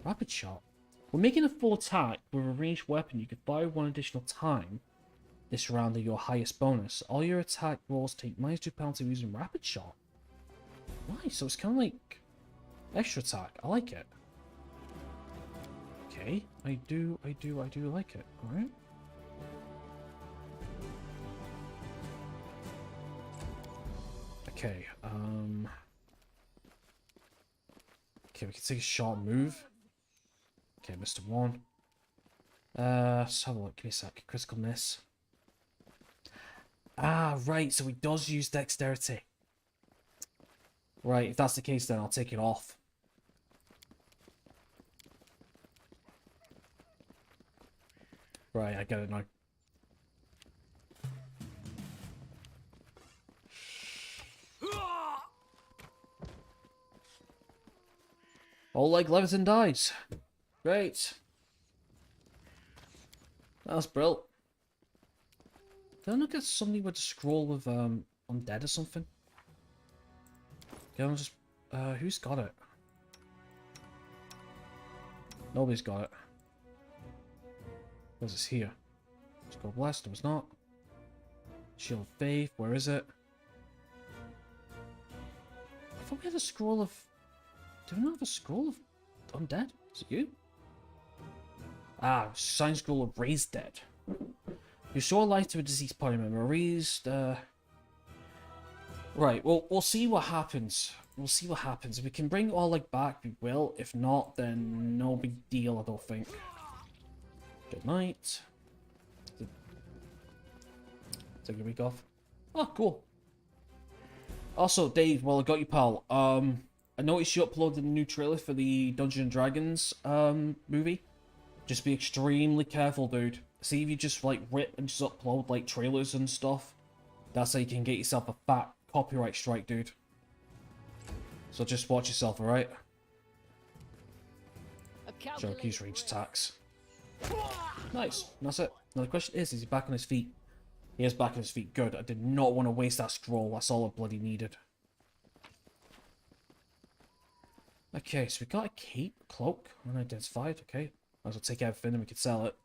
Rapid shot. When making a full attack with a ranged weapon, you can fire 1 additional time this round at your highest bonus. All your attack rolls take -2 penalty using rapid shot. Nice, so it's kind of like extra attack. I like it. Okay, I do like it. Alright. Okay, okay, we can take a shot and move. Okay, Mr. 1. Let's have a look. Give me a sec. Critical miss. Ah, right. So he does use dexterity. Right, if that's the case, then I'll take it off. Right, I get it now. All like Leviton dies. Great. That's brilliant. Did I look at something with a scroll of undead or something? Yeah, I'm just who's got it? Nobody's got it. Where's this here? Scroll blessed, no it's not. Shield of Faith, where is it? I thought we had a scroll of... Do we not have a scroll of undead? Is it you? Ah, sign scroll of raised dead. Restore life to a deceased party member. Raised, Right, well, we'll see what happens. We'll see what happens. If we can bring Oleg back, we will. If not, then no big deal, I don't think. Good night. Take a week off. Oh, cool. Also, Dave, while I got you, pal, I noticed you uploaded a new trailer for the Dungeons and Dragons movie. Just be extremely careful, dude. See if you just like rip and just upload like trailers and stuff. That's how you can get yourself a fat copyright strike, dude. So just watch yourself, alright? Shark use range attacks. Nice. And that's it. Now the question is he back on his feet? He is back on his feet. Good. I did not want to waste that scroll. That's all I bloody needed. Okay, so we got a cape, cloak, unidentified. Okay. Might as well take everything and we can sell it.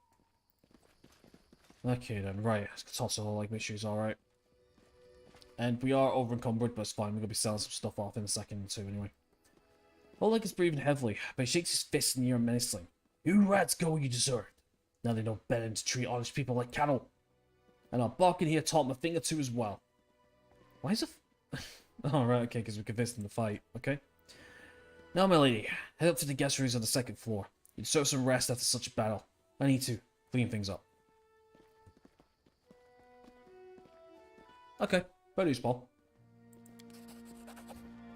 Okay then, right. Let's toss all like make sure he's alright. And we are over encumbered, but it's fine. We're gonna be selling some stuff off in a second or two anyway. Oleg is breathing heavily, but he shakes his fist in the air menacingly. You rats go, you deserve. Now they know better than to treat honest people like cattle. And I'll bark in here taught my finger to as well. Why is it? Oh, right, okay, because we convinced him to fight. Okay. Now, my lady, head up to the guest rooms on the second floor. You deserve some rest after such a battle. I need to clean things up. Okay, better news, Paul.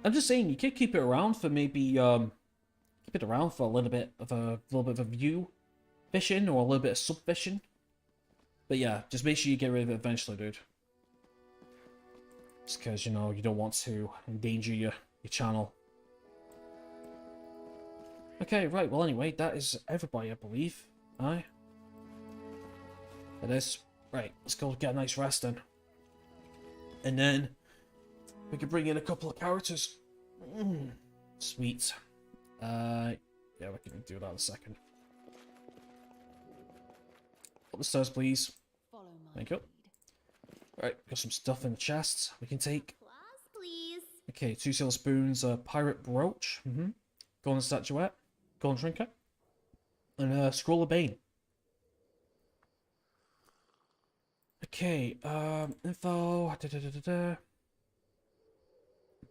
I'm just saying, you could keep it around for maybe, keep it around for a little bit of a view fishing or a little bit of sub fishing. But yeah, just make sure you get rid of it eventually, dude. Just because, you know, you don't want to endanger your channel. Okay, right, well anyway, that is everybody, I believe. Aye. It is. Right, let's go get a nice rest then. And then we can bring in a couple of characters. Sweet. Yeah, we can do that in a second. Up the stairs, please. Thank you. Right, got some stuff in the chest we can take. Applause, please. Okay, 2 silver spoons, a pirate brooch, golden statuette, golden trinket, and a scroll of bane. Okay, info.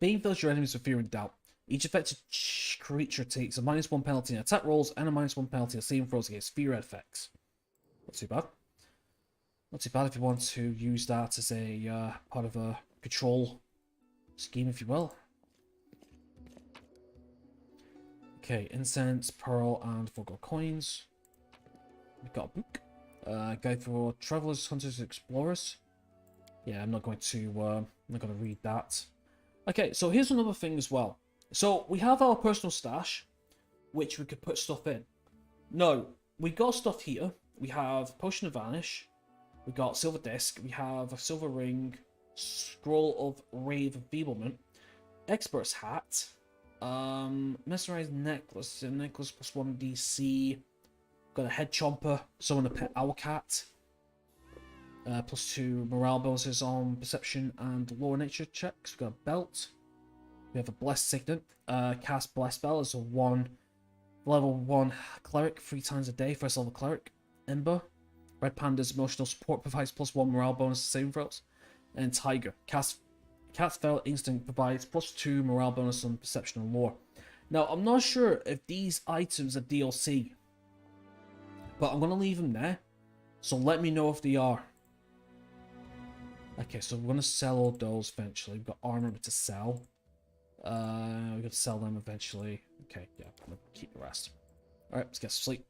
Bane fills your enemies with fear and doubt. Each affected creature takes a -1 penalty in attack rolls and a -1 penalty in saving throws against fear effects. Not too bad. Not too bad if you want to use that as a part of a control scheme, if you will. Okay, incense, pearl, and 4 gold coins. We've got a book. Guide for travelers, hunters, explorers. Yeah, I'm not going to read that. Okay, so here's another thing as well. So we have our personal stash, which we could put stuff in. No, we got stuff here. We have Potion of Vanish. We got Silver Disc. We have a Silver Ring, Scroll of Rave Enfeeblement, Expert's Hat, Mesmerized Necklace, a necklace +1 DC. Got a Head Chomper, Summon a Pet Owlcat, +2 morale bonuses on Perception and Lower Nature checks. We got a Belt. We have a Blessed Signet. Cast Bless Spell as a level 1 Cleric 3 times a day, first level Cleric. Ember. Red Panda's emotional support provides +1 morale bonus to saving throws. And Tiger. Cast Spell Instinct provides +2 morale bonus on Perception and Lore. Now, I'm not sure if these items are DLC, but I'm going to leave them there. So let me know if they are. Okay, so we're going to sell all those eventually. We've got armor to sell. We're going to sell them eventually. Okay, yeah, I'm going to keep the rest. Alright, let's get some sleep.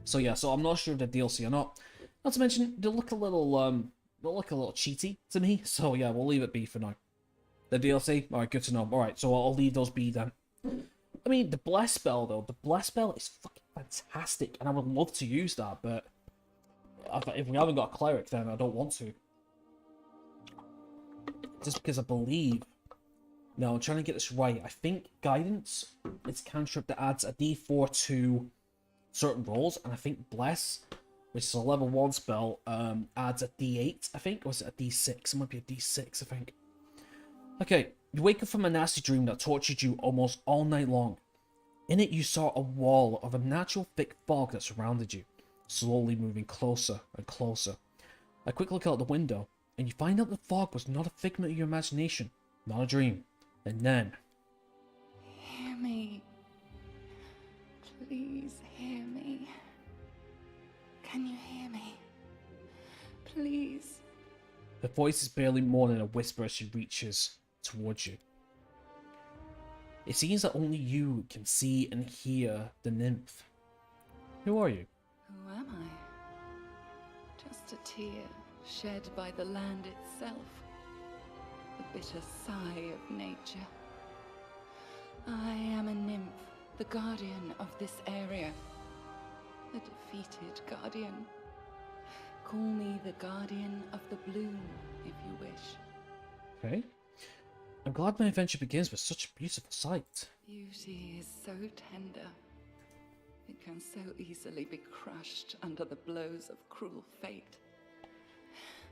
So yeah, so I'm not sure if they're DLC or not. Not to mention, they look a little cheaty to me. So yeah, we'll leave it be for now. The DLC? Alright, good to know. Alright, so I'll leave those be then. I mean, the Bless Spell, though. The Bless Spell is fucking fantastic, and I would love to use that, but if we haven't got a Cleric, then I don't want to. Just because I believe... No, I'm trying to get this right. I think Guidance is a cantrip that adds a D4 to certain rolls, and I think Bless, which is a level 1 spell, adds a D8, I think, or is it a D6? It might be a D6, I think. Okay. You wake up from a nasty dream that tortured you almost all night long. In it, you saw a wall of a natural thick fog that surrounded you, slowly moving closer and closer. A quick look out the window, and you find out the fog was not a figment of your imagination, not a dream. And then... Hear me. Please hear me. Can you hear me? Please. Her voice is barely more than a whisper as she reaches towards you. It seems that only you can see and hear the nymph. Who are you? Who am I? Just a tear shed by the land itself. The bitter sigh of nature. I am a nymph, the guardian of this area. A defeated guardian. Call me the guardian of the bloom, if you wish. Okay. I'm glad my adventure begins with such a beautiful sight. Beauty is so tender. It can so easily be crushed under the blows of cruel fate.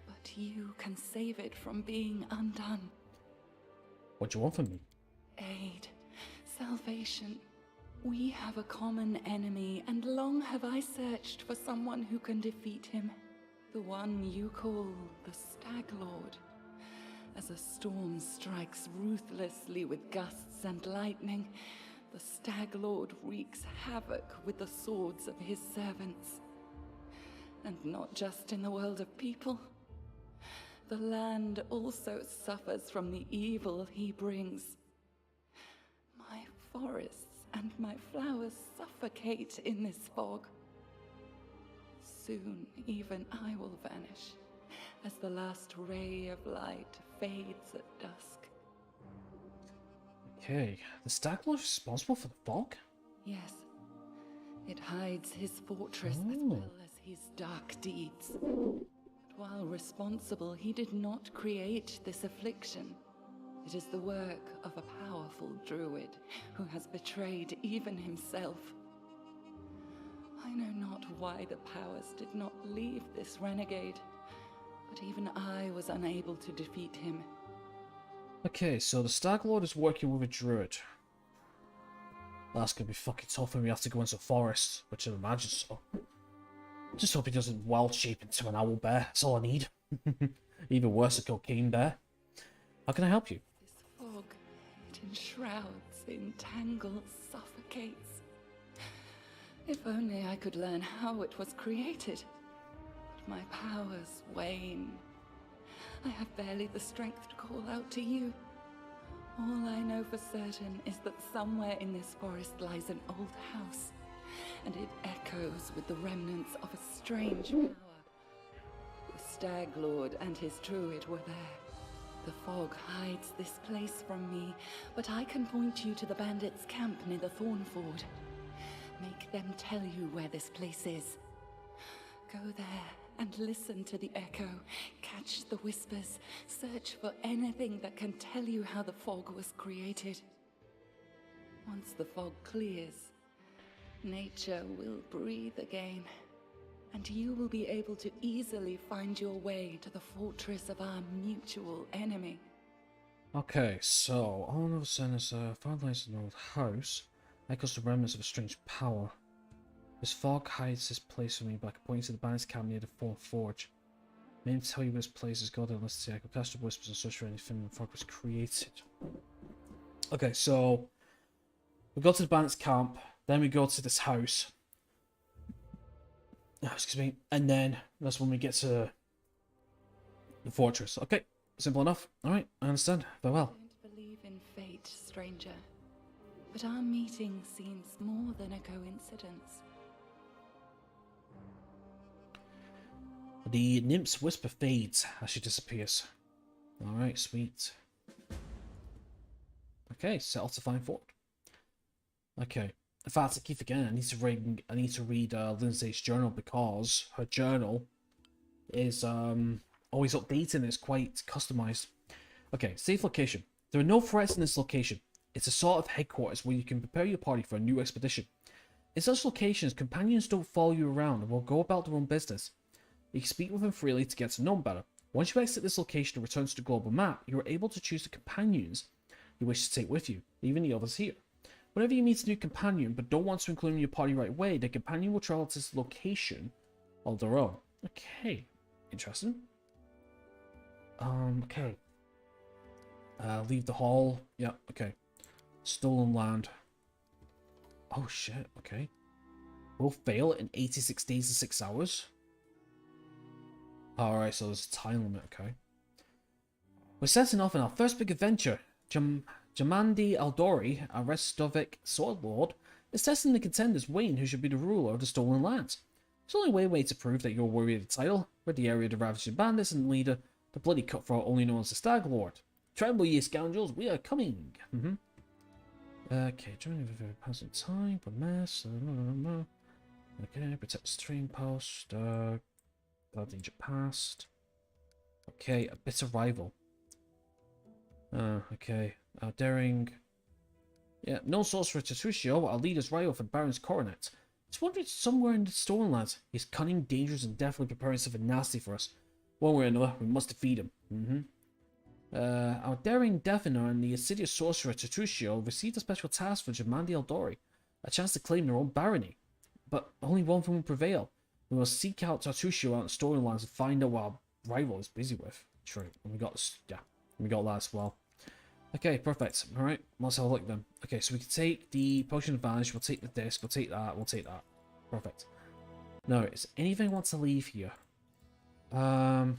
But you can save it from being undone. What do you want from me? Aid, salvation. We have a common enemy, and long have I searched for someone who can defeat him. The one you call the Stag Lord. As a storm strikes ruthlessly with gusts and lightning, the Stag Lord wreaks havoc with the swords of his servants. And not just in the world of people. The land also suffers from the evil he brings. My forests and my flowers suffocate in this fog. Soon even I will vanish, as the last ray of light fades at dusk. Okay, the Stag Lord is responsible for the fog? Yes, it hides his fortress as well as his dark deeds. But while responsible, he did not create this affliction. It is the work of a powerful druid who has betrayed even himself. I know not why the powers did not leave this renegade, but even I was unable to defeat him. Okay, so the Stag Lord is working with a druid. That's gonna be fucking tough when we have to go into the forest, which I imagine so. Just hope he doesn't wild shape into an owl bear. That's all I need. Even worse, a cocaine bear. How can I help you? This fog, it enshrouds, entangles, suffocates. If only I could learn how it was created. But my powers wane. I have barely the strength to call out to you. All I know for certain is that somewhere in this forest lies an old house, and it echoes with the remnants of a strange power. The Stag Lord and his druid were there. The fog hides this place from me, but I can point you to the bandits' camp near the Thornford. Make them tell you where this place is. Go there and listen to the echo, catch the whispers, search for anything that can tell you how the fog was created. Once the fog clears, nature will breathe again, and you will be able to easily find your way to the fortress of our mutual enemy. Okay, so all of a sudden is found lies in an old house. Echoes the remnants of a strange power. This fog hides this place from me, but I can point you to the bandits' camp near the Thorn Forge. May tell you where this place is. God, unless the echo cast the whispers and search for anything the fog was created. Okay, so we go to the bandits' camp, then we go to this house. Oh, excuse me, and then that's when we get to the fortress. Okay, simple enough. All right, I understand. Very well. I don't believe in fate, stranger, but our meeting seems more than a coincidence. The nymph's whisper fades as she disappears. Alright, sweet. Okay, set off to find Ford. Okay. In fact, I keep forgetting I need to read Lindsay's journal, because her journal is always updating and it's quite customized. Okay, safe location. There are no threats in this location. It's a sort of headquarters where you can prepare your party for a new expedition. In such locations, companions don't follow you around and will go about their own business. You can speak with them freely to get to know them better. Once you exit this location and return to the global map, you are able to choose the companions you wish to take with you, even the others here. Whenever you meet a new companion but don't want to include them in your party right away, the companion will travel to this location of their own. Okay, interesting. Okay. Leave the hall. Yeah, okay. Stolen land. Oh shit, okay. We'll fail in 86 days and 6 hours. Alright, so there's a time limit, okay. We're setting off on our first big adventure. Jamandi Aldori, our Restovic Sword Lord, is testing the contenders Wayne, who should be the ruler of the stolen lands. It's the only way to prove that you're worthy of the title. We're the area of the ravaging bandits and leader, the bloody cutthroat only known as the Stag Lord. Tremble, ye scoundrels, we are coming. Okay, join the very passing time, but mess. Okay, protect the stream post. Glad danger past. Okay, a bitter rival. Okay. Daring. Yeah, no sorcerer Tetruccio, our leader's rival for Baron's coronet. He's wandering somewhere in the Stormlands. He's cunning, dangerous, and definitely preparing something nasty for us. One way or another, we must defeat him. Our daring Definer and the assiduous sorcerer Tetruccio received a special task for Germandi Eldori, a chance to claim their own barony. But only one of them will prevail. We must seek out Tetruccio out in the Stormlands and find out what our rival is busy with. True. And we got this, yeah, we got that as well. Okay, perfect. Alright, let's have a look then. Okay, so we can take the potion of vanish, we'll take the disc, we'll take that, we'll take that. Perfect. Now, is anything I want to leave here? I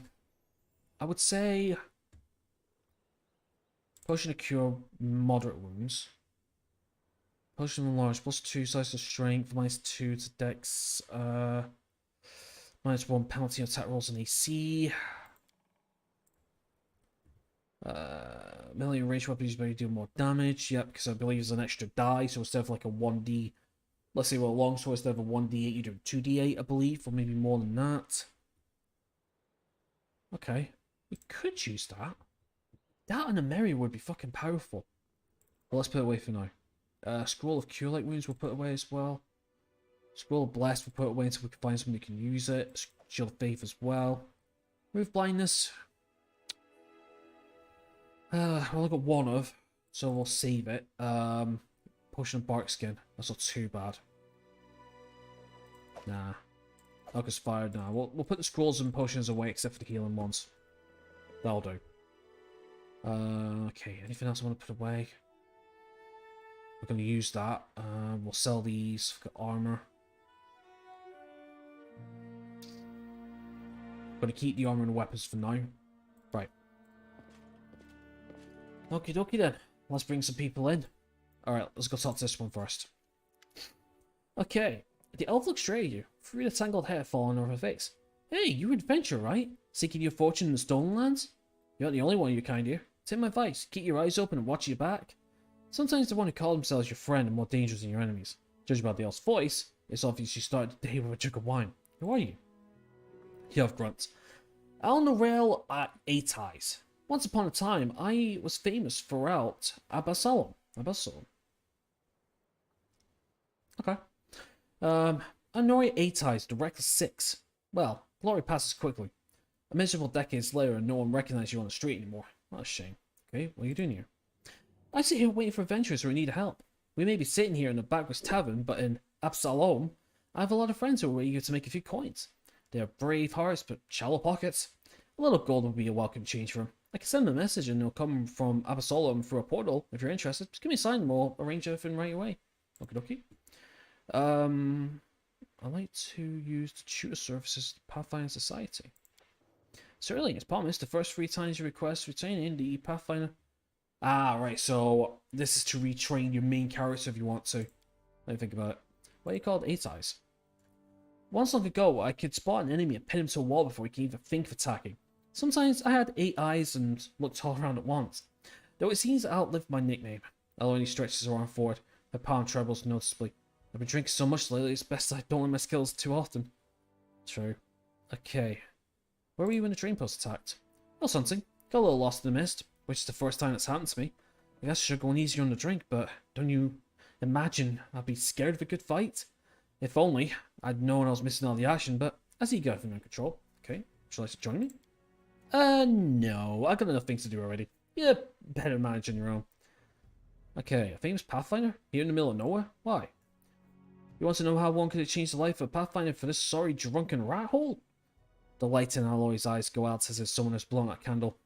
would say potion of cure, moderate wounds. Potion of enlarge, +2 size to strength, -2 to dex, -1 penalty on attack rolls and AC. Melee range weapons may do more damage. Yep, because I believe there's an extra die, so instead of like a 1d, let's say, well, longsword, instead of a 1d8, you do 2d8, I believe, or maybe more than that. Okay, we could use that. That and a Merry would be fucking powerful. But let's put it away for now. Scroll of Cure Light Wounds we'll put away as well. Scroll of Blessed we'll put away until we can find someone who can use it. Shield of Faith as well. Remove Blindness. Well, I've got one of, so we'll save it. Potion of Bark Skin. That's not too bad. Nah. Focus Fire, nah. We'll put the scrolls and potions away except for the healing ones. That'll do. Okay, anything else I want to put away? We're going to use that. We'll sell these. We've got armor. I'm going to keep the armor and weapons for now. Right. Okie dokie then. Let's bring some people in. Alright, let's go talk to this one first. Okay. The elf looks straight at you, through the tangled hair falling over her face. Hey, you adventure, right? Seeking your fortune in the Stolen Lands? You're not the only one of your kind here. Take my advice. Keep your eyes open and watch your back. Sometimes the one who call themselves your friend are more dangerous than your enemies. Judging by the elf's voice, it's obvious you started the day with a jug of wine. Who are you? The elf grunts. Al Norel at Eight Eyes. Once upon a time, I was famous throughout Abbasalom. Okay. I'm Nori Eight Eyes, the Reckless Six. Well, glory passes quickly. A miserable decades later, and no one recognizes you on the street anymore. What a shame. Okay, what are you doing here? I sit here waiting for adventurers who are in need of help. We may be sitting here in a backwoods tavern, but in Absalom, I have a lot of friends who are eager to make a few coins. They have brave hearts, but shallow pockets. A little gold would be a welcome change for them. I can send them a message and they'll come from Absalom through a portal. If you're interested, just give me a sign and we'll arrange everything right away. Okie dokie. I like to use the tutor services of the Pathfinder Society. Certainly, as promised, the first 3 times you request retaining the Pathfinder. Ah, right, so this is to retrain your main character if you want to. Let me think about it. What do you call it? Eight Eyes. Once long ago, I could spot an enemy and pin him to a wall before he can even think of attacking. Sometimes I had 8 eyes and looked all around at once. Though it seems I outlived my nickname. I'll only stretch his arm forward. My palm trembles noticeably. I've been drinking so much lately, it's best I don't let my skills too often. True. Okay. Where were you when the train post attacked? I was hunting. Got a little lost in the mist, which is the first time it's happened to me. I guess I should go easier on the drink, but don't you imagine I'd be scared of a good fight? If only I'd known I was missing all the action, but I see you got everything under control. Okay, would you like to join me? No, I've got enough things to do already. Yeah, better manage on your own. Okay, a famous Pathfinder? Here in the middle of nowhere? Why? You want to know how one could have changed the life of a Pathfinder for this sorry drunken rat hole? The light in Aloy's eyes go out as if someone has blown out a candle.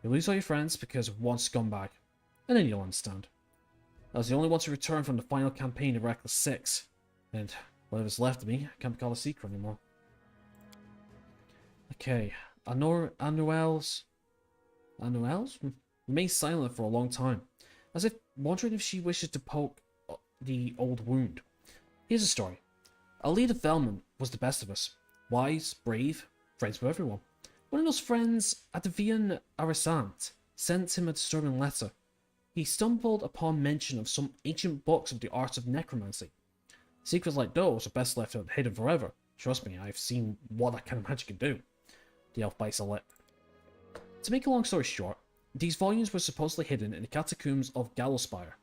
You lose all your friends because of one scumbag. And then you'll understand. I was the only one to return from the final campaign of Reckless 6. And whatever's left of me can't be called a secret anymore. Okay, Anuel's remained silent for a long time, as if wondering if she wishes to poke the old wound. Here's a story. A leader Velman was the best of us. Wise, brave, friends with everyone. One of those friends, Adavian Arisant, sent him a disturbing letter. He stumbled upon mention of some ancient books of the art of necromancy. Secrets like those are best left hidden forever. Trust me, I've seen what that kind of magic can do. The elf bites a lip. To make a long story short, these volumes were supposedly hidden in the catacombs of Gallowspire.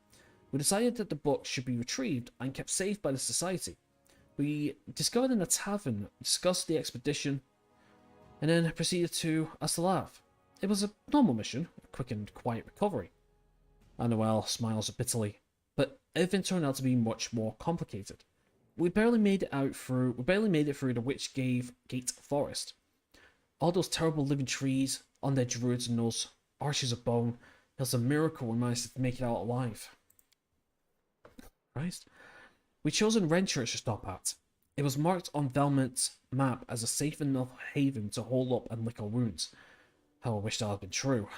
We decided that the books should be retrieved and kept safe by the society. We discovered in a tavern, discussed the expedition, and then proceeded to Astalav. It was a normal mission, a quick and quiet recovery. Noel smiles bitterly, but everything turned out to be much more complicated. We barely made it through the Witch Gate Forest. All those terrible living trees, undead druids and those arches of bone. It was a miracle we managed to make it out alive. Christ. We chose Wren Church to stop at. It was marked on Velmet's map as a safe enough haven to hole up and lick our wounds. How I wish that had been true.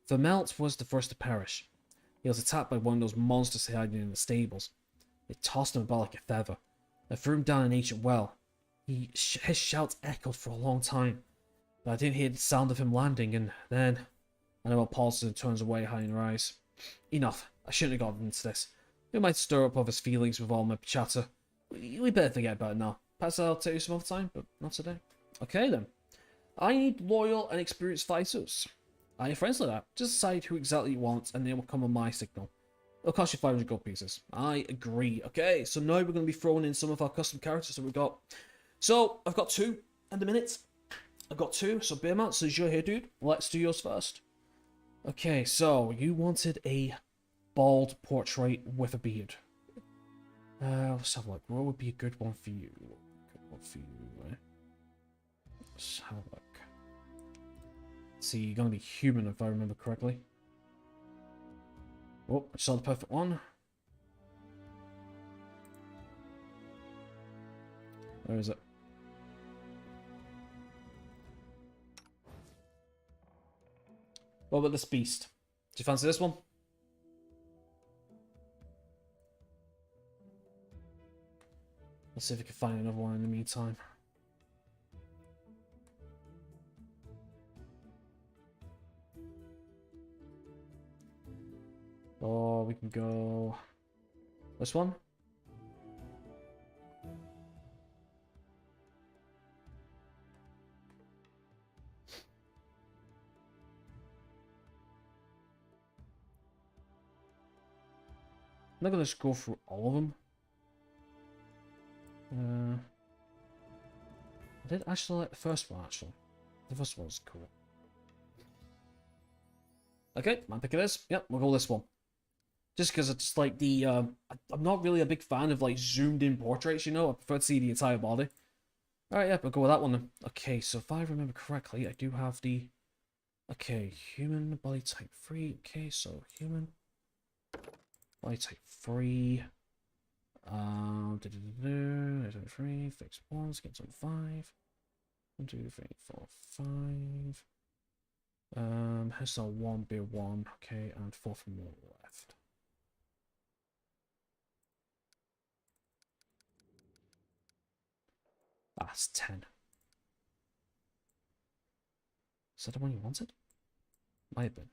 Vermelt was the first to perish. He was attacked by one of those monsters hiding in the stables. They tossed him about like a feather. They threw him down an ancient well. His shouts echoed for a long time, but I didn't hear the sound of him landing, and then Annabelle pauses and turns away, hiding her eyes. Enough. I shouldn't have gotten into this. We might stir up his feelings with all my chatter. We better forget about it now. Perhaps I'll tell you some other time, but not today. Okay then. I need loyal and experienced fighters. I have friends like that. Just decide who exactly you want, and they will come on my signal. It'll cost you 500 gold pieces. I agree. Okay, so now we're going to be throwing in some of our custom characters that we've got. So, I've got 2 in the minute. I've got 2, so Beermat, since you're here, dude, let's do yours first. Okay, so you wanted a bald portrait with a beard. Let's have a look. What would be a good one for you? Let's have a look. See, you're going to be human if I remember correctly. Oh, I saw the perfect one. Where is it? What about this beast? Do you fancy this one? Let's see if we can find another one in the meantime. Or we can go this one. I'm not gonna just go through all of them. I did actually like the first one, actually. The first one was cool. Okay, I'm picking this. Yep, we'll go this one. Just because I just like the, I'm not really a big fan of like zoomed in portraits, you know? I prefer to see the entire body. Alright, yeah, we'll go with that one then. Okay, so if I remember correctly, I do have the, okay, human, body type 3. Okay, so human, body type 3. 3, fixed 1, skins on 5. 1, 2, 3, 4, 5. Hairstyle 1, beard 1, okay, and 4 from the left. Ah, it's 10. Is that the one you wanted? Might have been.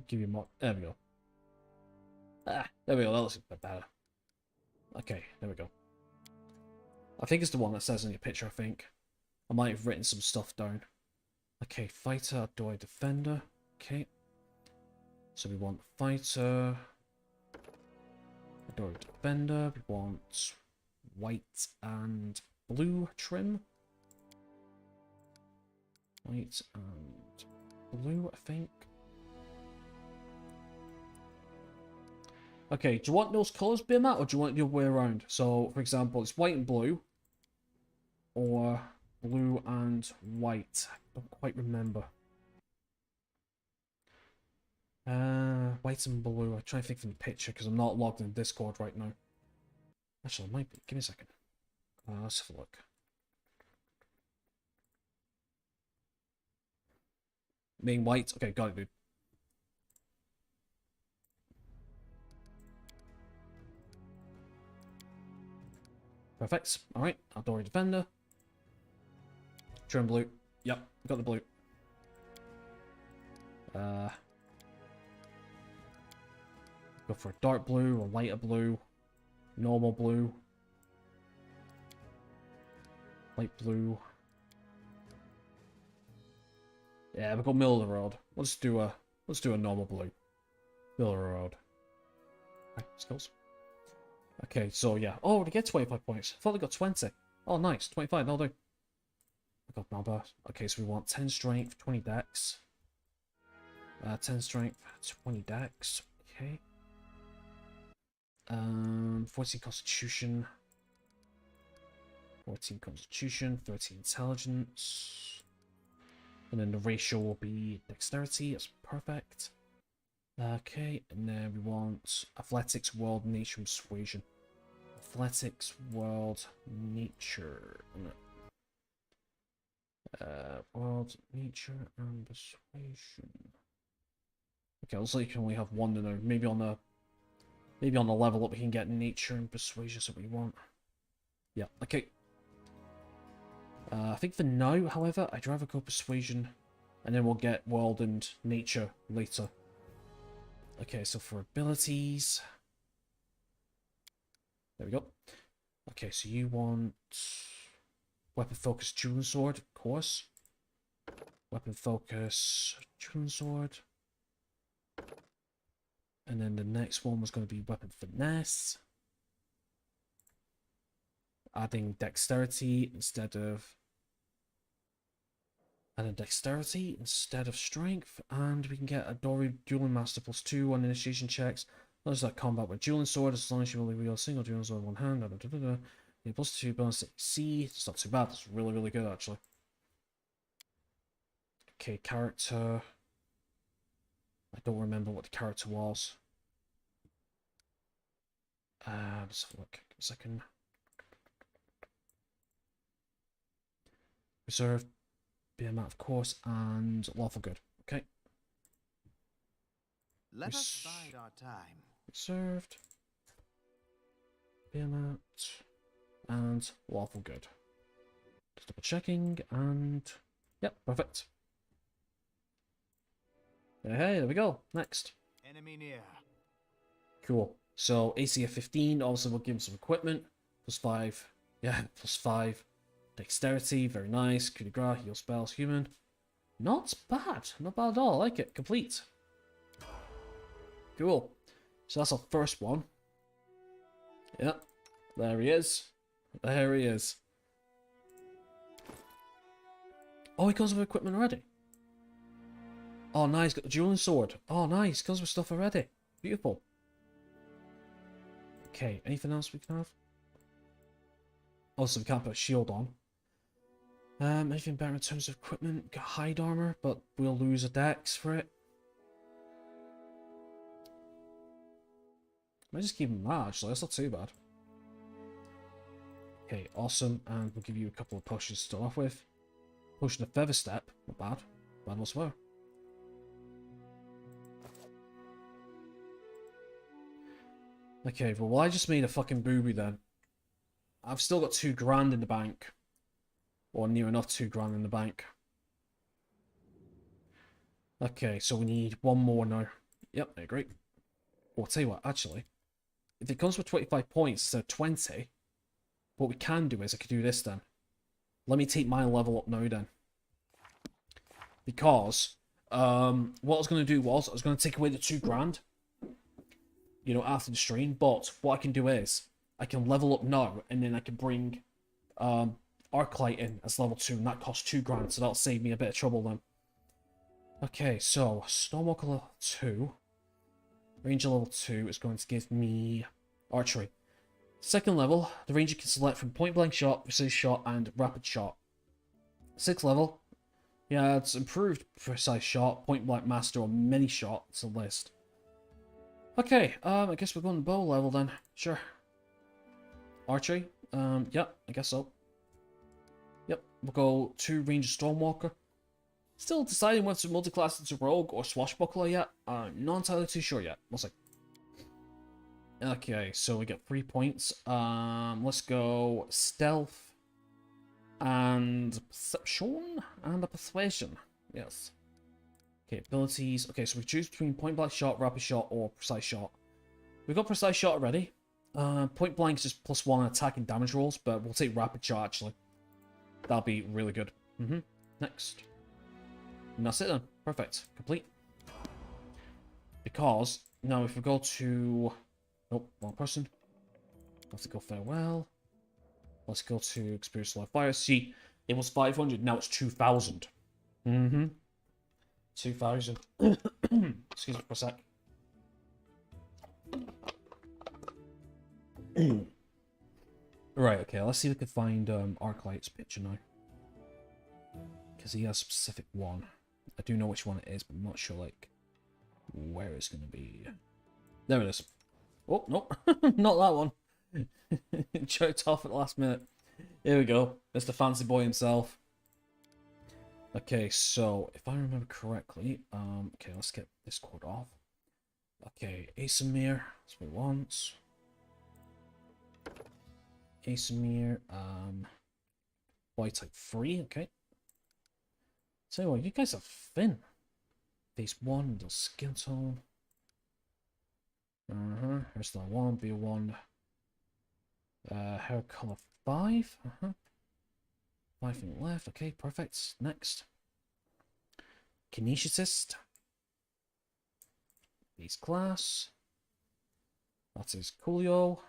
Give you more. There we go. Ah, there we go. That looks a bit better. Okay, there we go. I think it's the one that says in your picture, I think. I might have written some stuff down. Okay, fighter, Adoy, defender. Okay. So we want fighter. Adoy, defender. We want white and blue trim. White and blue, I think. Okay, do you want those colours being that, or do you want it the other way around? So, for example, it's white and blue, or blue and white. I don't quite remember. White and blue. I'm trying to think from the picture because I'm not logged in Discord right now. Actually, I might be. Give me a second. Let's have a look. Being white. Okay, got it, dude. Perfect. Alright, Outdoor Defender. Trim blue. Yep, got the blue. Go for a dark blue, or lighter blue, normal blue, light blue. Yeah, we've got middle of the road. Let's do a normal blue. Middle of the road. Okay, skills. Okay, so yeah. Oh, they get 25 points. I thought they got 20. Oh, nice. 25, that'll do. I got number. Okay, so we want 10 strength, 20 dex. 10 strength, 20 dex. Okay. 14 constitution. 14 constitution, 13 intelligence. And then the ratio will be dexterity. That's perfect. Okay, and then we want athletics, world, nature, and persuasion. Athletics, world, nature. World, nature, and persuasion. Okay, looks like you can only have one now. Maybe on the level up we can get nature and persuasion that we want. Yeah, okay. I think for now, however, I'd rather go persuasion, and then we'll get world and nature later. Okay, so for abilities, there we go. Okay, so you want weapon focus, dueling sword, of course. Weapon focus, dueling sword. And then the next one was going to be weapon finesse. Adding dexterity instead of... And then dexterity instead of strength. And we can get a Dory Dueling Master +2 on initiation checks. Notice that combat with dueling sword, as long as you only wield a single dueling sword with one hand. Yeah, +2 bonus to AC. It's not too bad. It's really, really good, actually. Okay, character. I don't remember what the character was. Let's have a look. Give me a second. Reserved, BMAT of course, and lawful good. Okay. Let us bide our time. Reserved, BMAT, and lawful good. Just double checking, and yep, perfect. Hey, there we go. Next. Enemy near. Cool. So AC of 15. Also, we'll give him some equipment. +5. Yeah, +5. Dexterity, very nice. Coup de grace, heal spells, human. Not bad. Not bad at all. I like it. Complete. Cool. So that's our first one. Yep. There he is. There he is. Oh, he comes with equipment already. Oh, nice. Got the dueling sword. Oh, nice. Comes with stuff already. Beautiful. Okay, anything else we can have? Also, we can't put a shield on. Anything better in terms of equipment? Got hide armor, but we'll lose a dex for it. Might just keep him that, actually. That's not too bad. Okay, awesome. And we'll give you a couple of potions to start off with. Potion of Feather Step. Not bad. Bad whatsoever. Okay, well, I just made a fucking booby then. I've still got 2 grand in the bank. Or near enough 2 grand in the bank. Okay, so we need one more now. Yep, I agree. Well, I'll tell you what, actually. If it comes with 25 points instead of 20, what we can do is I could do this then. Let me take my level up now then. Because, what I was going to do was, I was going to take away the 2 grand. You know, after the stream. But what I can do is, I can level up now, and then I can bring Arclight in as level 2, and that costs 2 grand, so that'll save me a bit of trouble then. Okay, so Stormwalker level 2, Ranger level 2 is going to give me Archery. Second level, the Ranger can select from Point Blank Shot, Precision Shot, and Rapid Shot. 6th level, yeah, it's improved Precise Shot, Point Blank Master, or Mini Shot. It's a list. Okay, I guess we're going bow level then. Sure. Archery, yep, I guess so. Yep, we'll go 2 Ranger Stormwalker. Still deciding whether to multi-class into Rogue or Swashbuckler yet. I'm not entirely too sure yet. We'll see. Okay, so we get 3 points. Let's go stealth and perception and a persuasion. Yes. Okay, abilities. Okay, so we choose between point blank shot, rapid shot, or precise shot. We've got precise shot already. Point blank is just +1 attack and damage rolls, but we'll take rapid shot actually. That'll be really good. Next. And that's it then. Perfect. Complete. Because now if we go to... Nope, wrong person. Let's go farewell. Let's go to experience live fire. See, it was 500, now it's 2,000. 2,000. Excuse me for a sec. Right, okay, let's see if we can find Arclight's picture now. Because he has a specific one. I do know which one it is, but I'm not sure, like, where it's going to be. There it is. Oh, no, not that one. Choked off at the last minute. Here we go. Mr. Fancy Boy himself. Okay, so, if I remember correctly, okay, let's get this quote off. Okay, Asimir, that's what we want. Asimir, body type 3, okay. So, you guys are thin. Face 1, the skin tone. Hairstyle 1, beard 1. Hair color 5. 5 from the left. Okay, perfect. Next. Kineticist. Base class. That is Coolio.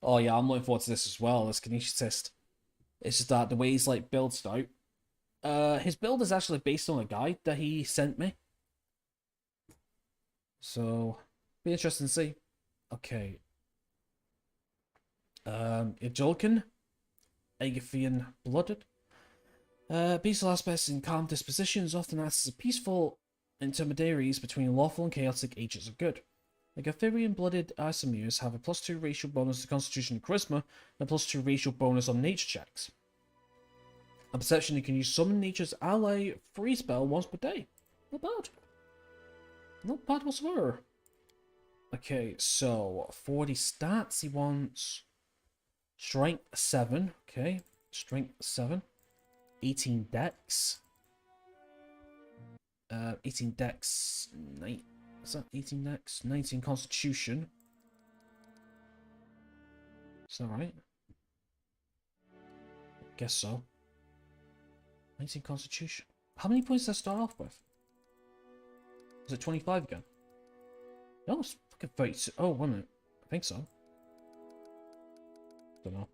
Oh yeah, I'm looking forward to this as well. This Kineticist. It's just that the way he's like built out. His build is actually based on a guide that he sent me. So, be interesting to see. Okay. Ijolkin. Agathian blooded. Peaceful aspects and calm dispositions often acts as a peaceful intermediaries between lawful and chaotic agents of good. Agatherian blooded Isamirs have a +2 racial bonus to Constitution and Charisma, and a +2 racial bonus on nature checks. A perception you can use summon nature's ally free spell once per day. Not bad. Not bad whatsoever. Okay, so 40 stats. He wants strength 7. Okay, strength 7. 18 dex. 18 dex. 9. Is that 18 dex? 19 constitution. Is that right? Guess so. 19 constitution. How many points did I start off with? Was it 25 again? No, it's fucking 32. Oh, wait a minute. I think so. Don't know.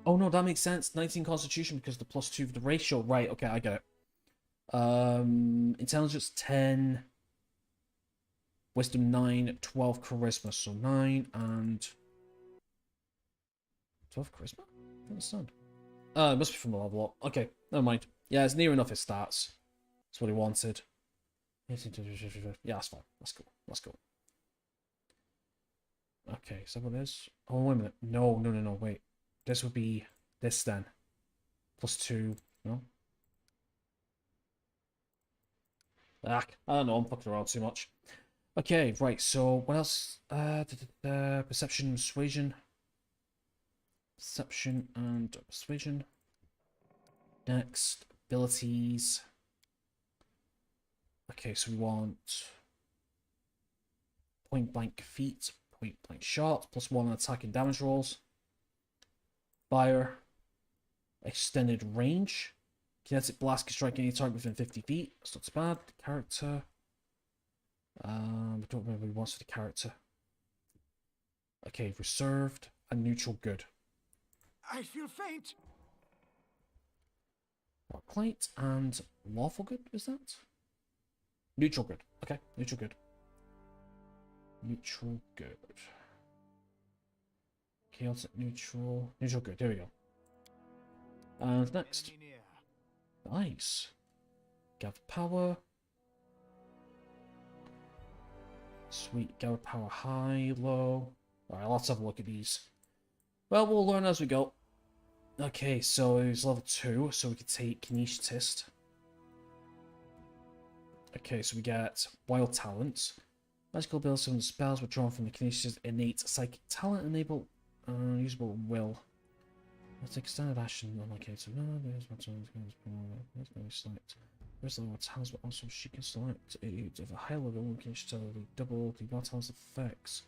Oh no, that makes sense. 19 constitution because the +2 for the ratio. Right, okay, I get it. Intelligence 10. Wisdom 9. 12 charisma. So 9 and 12 charisma? I don't understand. It must be from the level up. Okay, never mind. Yeah, it's near enough his stats. That's what he wanted. Yeah, that's fine. That's cool. That's cool. Okay, is that what it is? Oh, wait a minute. No, wait. This would be this then. +2. No? I don't know. I'm fucking around too much. Okay, right. So, what else? Perception and persuasion. Perception and persuasion. Next, abilities. Okay, so we want point blank feet, point blank shot, +1 on attack and damage rolls. Fire. Extended range. Kinetic blast can strike any target within 50 feet. That's not so bad. Character. I don't remember what he wants for the character. Okay, reserved and neutral good. I feel faint. Arclight and lawful good, is that? Neutral good. Okay, neutral good. Neutral good. Chaotic neutral. Neutral good. There we go. And next. Enemy near. Nice. Gather power. Sweet. Gather power high, low. Alright, let's have a look at these. Well, we'll learn as we go. Okay, so he's level 2, so we can take Kineticist. Okay, so we get Wild Talents. Magical abilities and spells were drawn from the Kinesis' innate psychic talent, enable usable will. Let's take standard action on like so no, there's one time let's go select. First level talents, but also she can select a of a high level in case she double the wild talents effects.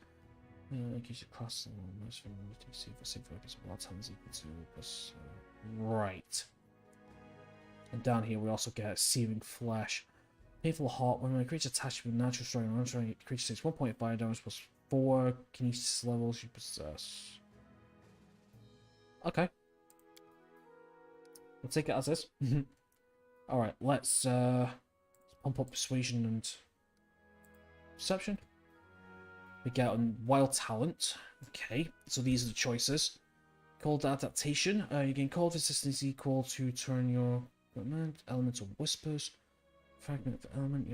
In case you cross level, most from the see for save focus wild talents equal to plus right. And down here we also get Searing Flesh. Painful Heart, when a creature attached with natural strength and non-strength, creature takes 1.5 damage plus 4 kinesis levels you possess. Okay. We'll take it as is. Alright, let's pump up Persuasion and Perception. We get on Wild Talent. Okay, so these are the choices. Cold Adaptation. You gain cold resistance equal to turn your equipment. Elemental Whispers. Fragment of element,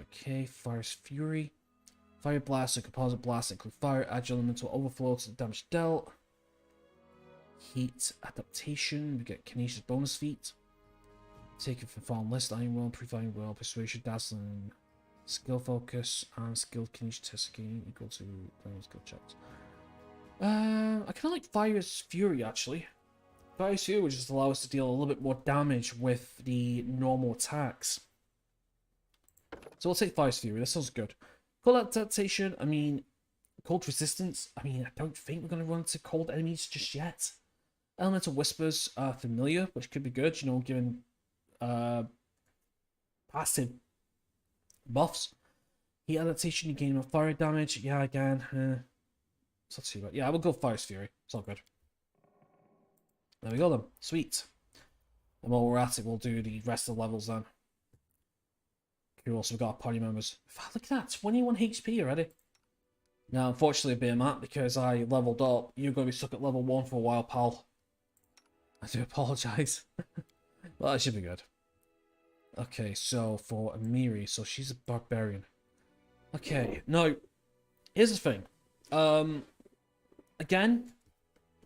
okay, Fire's Fury. Fire Blast and Composite Blast include fire, add elemental overflow to the damage dealt. Heat Adaptation, we get Kinesis bonus feat. Taken from Fallen List, Iron Will, Proof Iron Will, Persuasion, Dazzling, Skill Focus, and Skilled Kinesis Test gain equal to skill checks. I kind of like Fire's Fury actually. Fire's Fury would just allow us to deal a little bit more damage with the normal attacks. So we'll take Fire's Fury, that sounds good. Cold Adaptation, I mean, Cold Resistance, I mean, I don't think we're going to run into cold enemies just yet. Elemental Whispers are familiar, which could be good, you know, given passive buffs. Heat Adaptation, you gain more fire damage, yeah, again, it's not too bad. Yeah, I will go Fire's Fury, it's all good. There we go then, sweet. And while we're at it, we'll do the rest of the levels then. Cool, so we've got our party members. Look at that, 21 HP already. Now, unfortunately, being Matt, because I leveled up, you're going to be stuck at level 1 for a while, pal. I do apologise. But that should be good. Okay, so for Amiri, so she's a barbarian. Okay, now, here's the thing. Again,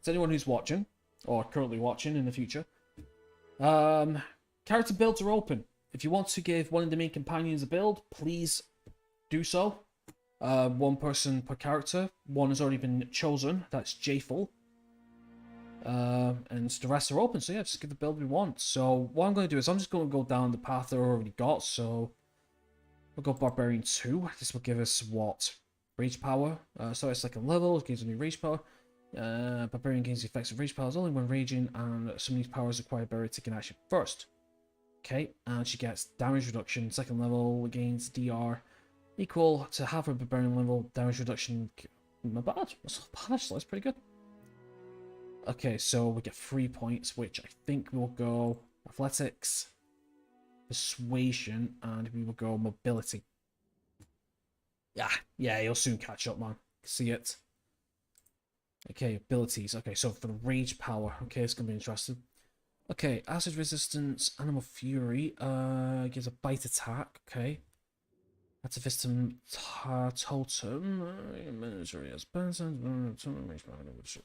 to anyone who's watching, or currently watching in the future, character builds are open. If you want to give one of the main companions a build, please do so. One person per character. One has already been chosen. That's Jayful. And the rest are open. So yeah, just give the build we want. So what I'm going to do is I'm just going to go down the path that I already got. So we'll go Barbarian 2. This will give us what? Rage power. So it's like a level. It gains a new rage power. Barbarian gains the effects of rage powers only when raging, and some of these powers require Barrier to take an action first. Okay, and she gets damage reduction. Second level gains DR equal to half her barbarian level damage reduction. Not bad. That's not bad actually. That's pretty good. Okay, so we get 3 points, which I think we'll go athletics, persuasion, and we will go mobility. Yeah, you'll soon catch up, man. See it. Okay, abilities. Okay, so for the rage power. Okay, it's gonna be interesting. Okay, acid resistance, animal fury, gives a bite attack, okay. Activism totem, military as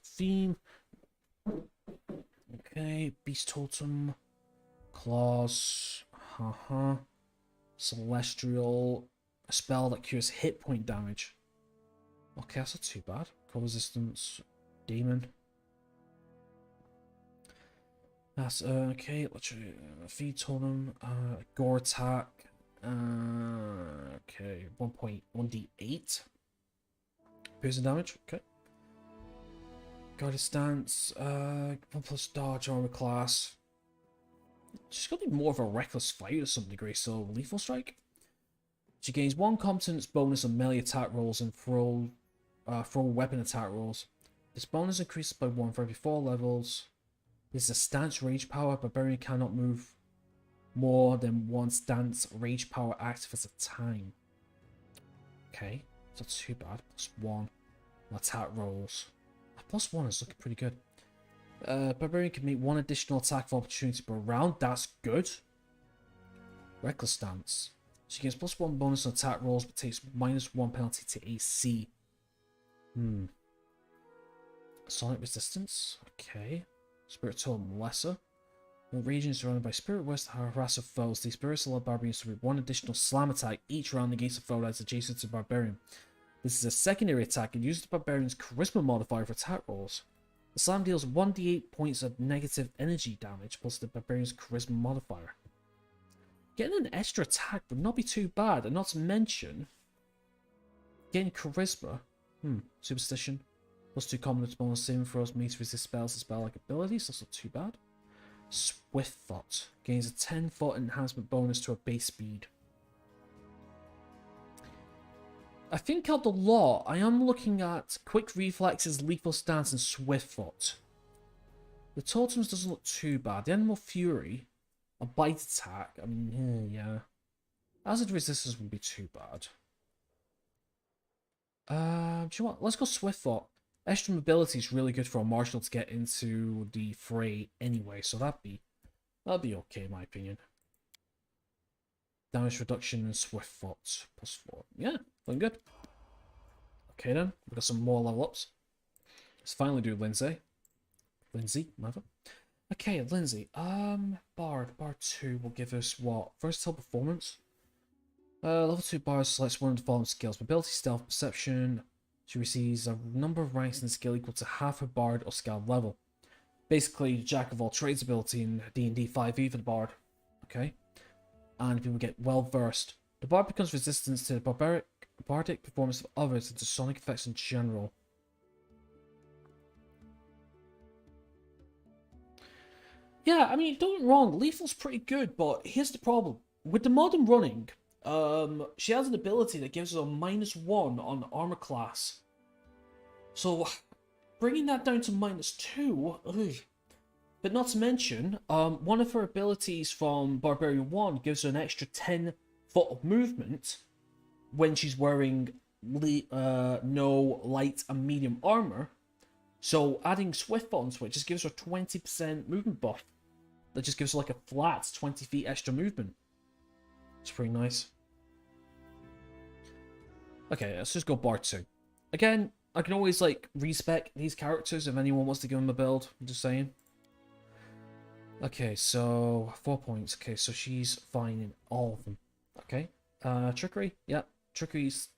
theme. Okay, beast totem, claws, celestial, a spell that cures hit point damage. Okay, that's not too bad. Cold resistance, demon. That's okay. Let's feed totem, gore attack. Okay, 1.1d8 piercing damage. Okay. Guarded stance, 1+ dodge armor class. She's gonna be more of a reckless fighter to some degree. So lethal strike. She gains 1 competence bonus on melee attack rolls and throw weapon attack rolls. This bonus increases by 1 for every 4 levels. This is a stance rage power. Barbarian cannot move more than 1 stance rage power active at a time. Okay, it's not too bad. +1 attack rolls. +1 is looking pretty good. Barbarian can make 1 additional attack of opportunity per round. That's good. Reckless stance. She gets +1 bonus on attack rolls, but takes -1 penalty to AC. Sonic resistance. Okay. Spirit Totem lesser. When raging surrounded by spirit west to harass of foes, the spirits allow barbarians to make one additional slam attack each round against a foe that's adjacent to the barbarian. This is a secondary attack and uses the barbarian's charisma modifier for attack rolls. The slam deals 1d8 points of negative energy damage plus the barbarian's charisma modifier. Getting an extra attack would not be too bad, and not to mention getting charisma. Superstition. Plus 2 common bonus saving throws, means to resist spells and spell-like abilities. That's not too bad. Swift Foot. Gains a 10-foot enhancement bonus to a base speed. I think out the lot, I am looking at Quick Reflexes, Lethal Stance, and Swift Foot. The Totems doesn't look too bad. The Animal Fury, a Bite Attack, I mean, yeah. Hazard Resistance wouldn't be too bad. Do you know what? Let's go Swift Foot. Extra mobility is really good for a martial to get into the fray anyway, so that'd be okay in my opinion. Damage reduction and Swift Foot +4. Yeah, looking good. Okay then, we've got some more level ups. Let's finally do Lindsay, rather. Okay, Lindsay. Bard 2 will give us what? Versatile performance. Level 2 Bard selects one of the following skills: mobility, stealth, perception. She receives a number of ranks in the skill equal to half her Bard or Scald level. Basically, Jack of all trades ability in D&D 5e for the Bard. Okay? And people get well versed. The Bard becomes resistant to the bardic performance of others and to sonic effects in general. Yeah, I mean, don't get me wrong, Lethal's pretty good, but here's the problem. With the modern running, she has an ability that gives her a -1 on armor class. So, bringing that down to -2, ugh. But not to mention, one of her abilities from Barbarian 1 gives her an extra 10 foot of movement when she's wearing no light and medium armor. So adding Swift onto it just gives her 20% movement buff. That just gives her like a flat 20 feet extra movement. It's pretty nice. Okay, let's just go Bard 2. Again, I can always like respec these characters if anyone wants to give them a build. I'm just saying. Okay, so 4 points. Okay, so she's fine in all of them. Okay. Trickery. Yep. Trickery's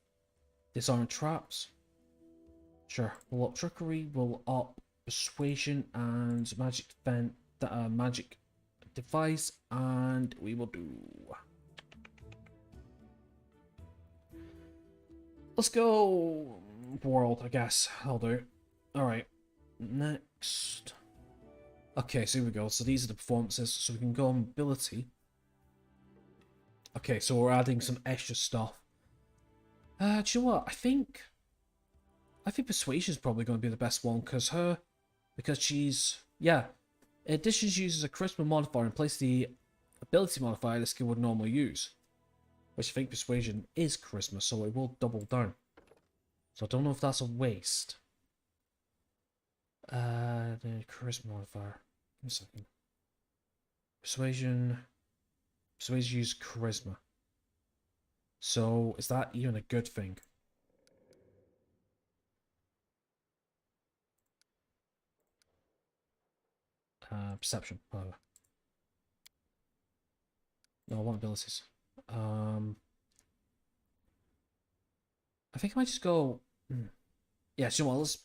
disarm traps. Sure. We'll up trickery. We'll up persuasion and magic device, and we will do. Let's go world, I guess. I'll do. Alright. Next. Okay, so here we go. So these are the performances. So we can go on mobility. Okay, so we're adding some extra stuff. Do you know what? I think persuasion is probably going to be the best one because she's, yeah. In addition, she uses a charisma modifier in place of the ability modifier the skill would normally use. Which I think persuasion is charisma, so it will double down. So I don't know if that's a waste. The charisma modifier. Give me a second. Persuasion use charisma. So is that even a good thing? Perception, however. No, I want abilities. I think I might just go. Yeah, so you know what,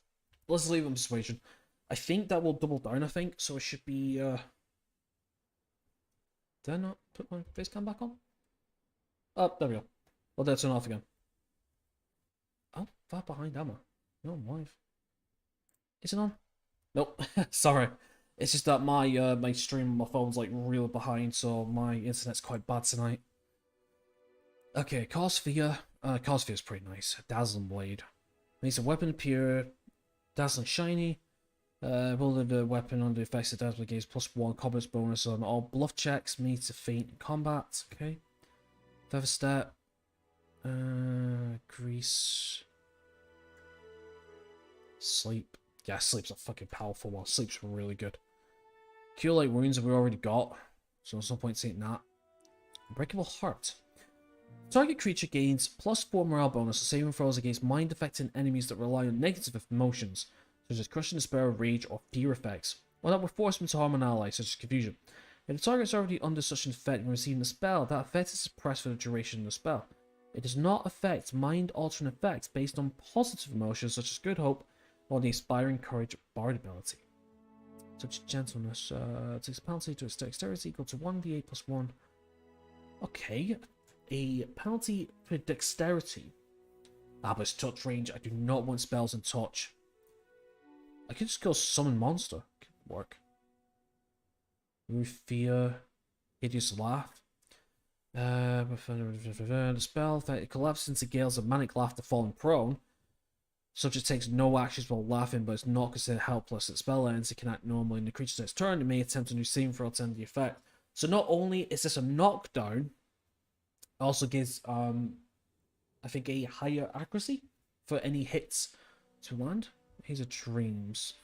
let's leave on persuasion. I think that will double down. I think so. It should be. Did I not put my face cam back on? Oh, there we go. Well, that's turn off again. Oh, far behind am I? No, I'm live. Is it on? Nope. Sorry. It's just that my stream on my phone's like real behind, so my internet's quite bad tonight. Okay, Carsphere. Carsphere's pretty nice. Dazzling Blade. Makes a weapon appear dazzling shiny. Wielded the weapon under the effects of Dazzling gains +1 combat bonus on all bluff checks made to feint in combat. Okay. Feather Step. Grease. Sleep. Yeah, Sleep's a fucking powerful one. Sleep's really good. Cure Light Wounds we already got, so there's no point saying that. Unbreakable Heart. Target creature gains +4 morale bonus to saving throws against mind-affecting enemies that rely on negative emotions, such as crushing despair, rage, or fear effects, or that would force them to harm an ally, such as confusion. If the target is already under such an effect when receiving the spell, that effect is suppressed for the duration of the spell. It does not affect mind-altering effects based on positive emotions such as good hope or the inspiring courage bard ability. Such as gentleness takes a penalty to its dexterity equal to 1d8 plus 1. Okay, a penalty for dexterity. But it's touch range. I do not want spells in touch. I could just go summon monster. Could work. Remove fear. Hideous laugh. The spell that collapses into gales of manic laughter falling prone. Subject takes no actions while laughing, but is not considered helpless. At spell ends, it can act normally in the creature's next turn. It may attempt a new saving throw to end the effect. So not only is this a knockdown, it also gives I think a higher accuracy for any hits to land. Here's a dreams.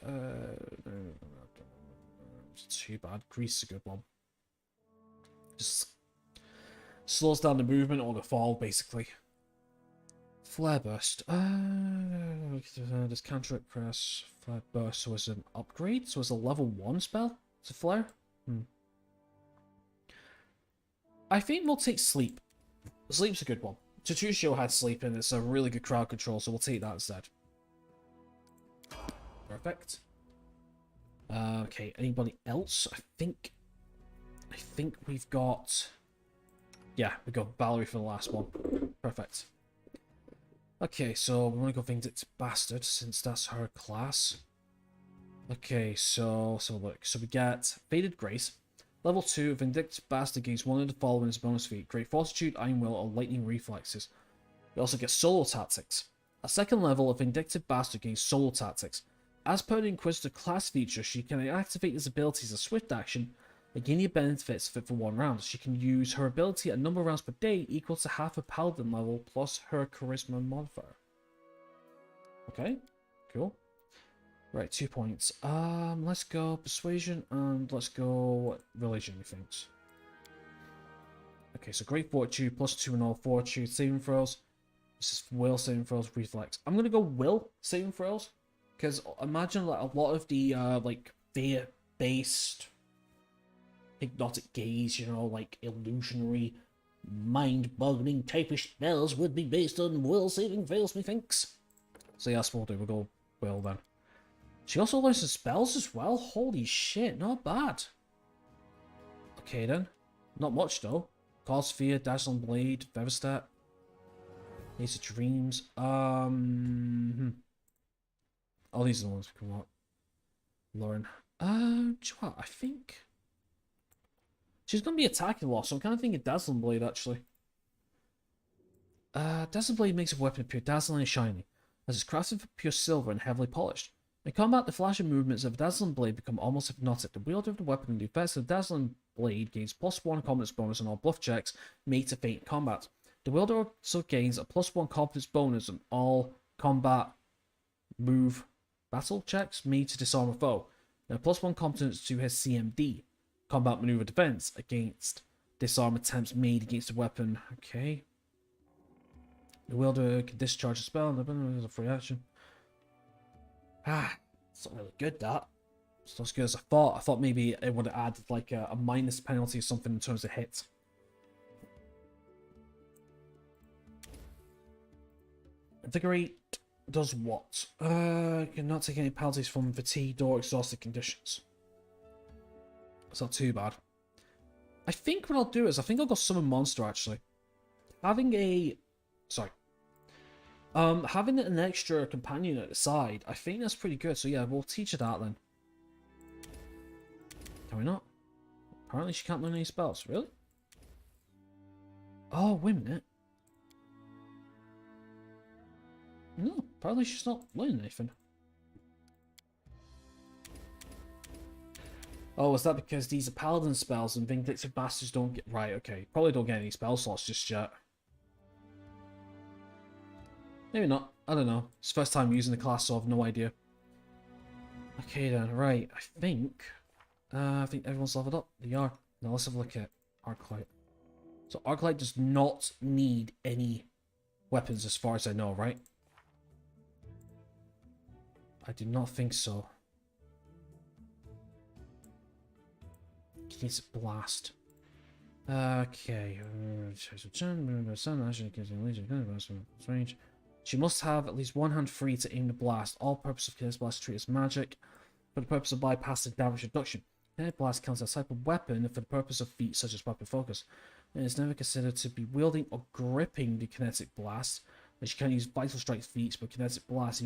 It's too bad. Grease is a good one. Just slows down the movement or the fall, basically. Flare burst. This cantrip press. Flare burst. So it's an upgrade. So it's a level 1 spell. It's a flare. I think we'll take sleep. Sleep's a good one. Tutusho had sleep and it's a really good crowd control, so we'll take that instead. Perfect. Okay, anybody else? I think we've got... Yeah, we got Valerie for the last one. Perfect. Okay, so we want to go Vindictive Bastard, since that's her class. Okay, so look. So we get Faded Grace. Level 2, Vindictive Bastard gains one of the following as bonus feat. Great Fortitude, Iron Will, or Lightning Reflexes. We also get Solo Tactics. A second level of Vindictive Bastard gains Solo Tactics. As per the Inquisitor class feature, she can activate his abilities as a swift action and gain the benefits fit for 1 round. She can use her ability a number of rounds per day equal to half a Paladin level plus her Charisma modifier. Okay, cool. Right, 2 points. Let's go Persuasion and let's go Religion, methinks. Okay, so Great Fortitude, plus 2 and all Fortitude saving throws. This is Will saving throws, Reflex. I'm gonna go Will saving throws, because imagine like a lot of the like fear-based hypnotic gaze, you know, like illusionary, mind-boggling typish spells would be based on Will saving throws, methinks. So yeah, that's what we'll do. We'll go Will then. She also learns some spells as well. Holy shit, not bad. Okay then. Not much though. Cause Fear, Dazzling Blade, Featherstat. Ace of Dreams. All these are the ones we can want. Lauren. Do you know what? I think she's gonna be attacking a lot, so I'm kind of thinking Dazzling Blade actually. Dazzling Blade makes a weapon appear dazzling and shiny, as it's crafted from pure silver and heavily polished. In combat, the flashing movements of Dazzling Blade become almost hypnotic. The wielder of the weapon and the effects of Dazzling Blade gains +1 competence bonus on all bluff checks made to feint in combat. The wielder also gains a +1 competence bonus on all combat move battle checks made to disarm a foe, and a +1 competence to his CMD, combat maneuver defense, against disarm attempts made against the weapon. Okay. The wielder can discharge a spell and as a free action. It's not really good, that. It's not as good as I thought. I thought maybe it would have added like a minus penalty or something in terms of hit. Invigorate does what? Cannot take any penalties from fatigued or exhausted conditions. It's not too bad. I think what I'll do is, I think I'll go summon monster actually. Having a... Sorry. Having an extra companion at the side, I think that's pretty good. So yeah, we'll teach her that then. Can we not? Apparently she can't learn any spells. Really? Oh, wait a minute. No, apparently she's not learning anything. Oh, is that because these are paladin spells and Vindictive Bastards don't get... Right, okay. Probably don't get any spell slots just yet. Maybe not. I don't know. It's the first time using the class, so I have no idea. Okay then, right. I think everyone's leveled up. They are. Now let's have a look at Arclight. So Arclight does not need any weapons as far as I know, right? I do not think so. Kinetic blast. Okay. Range. She must have at least one hand free to aim the blast. All purpose of kinetic blast treat as magic for the purpose of bypassing damage reduction. Kinetic blast counts as a type of weapon for the purpose of feats such as weapon focus. And is never considered to be wielding or gripping the kinetic blast. And she can use vital strike feats, but kinetic blast,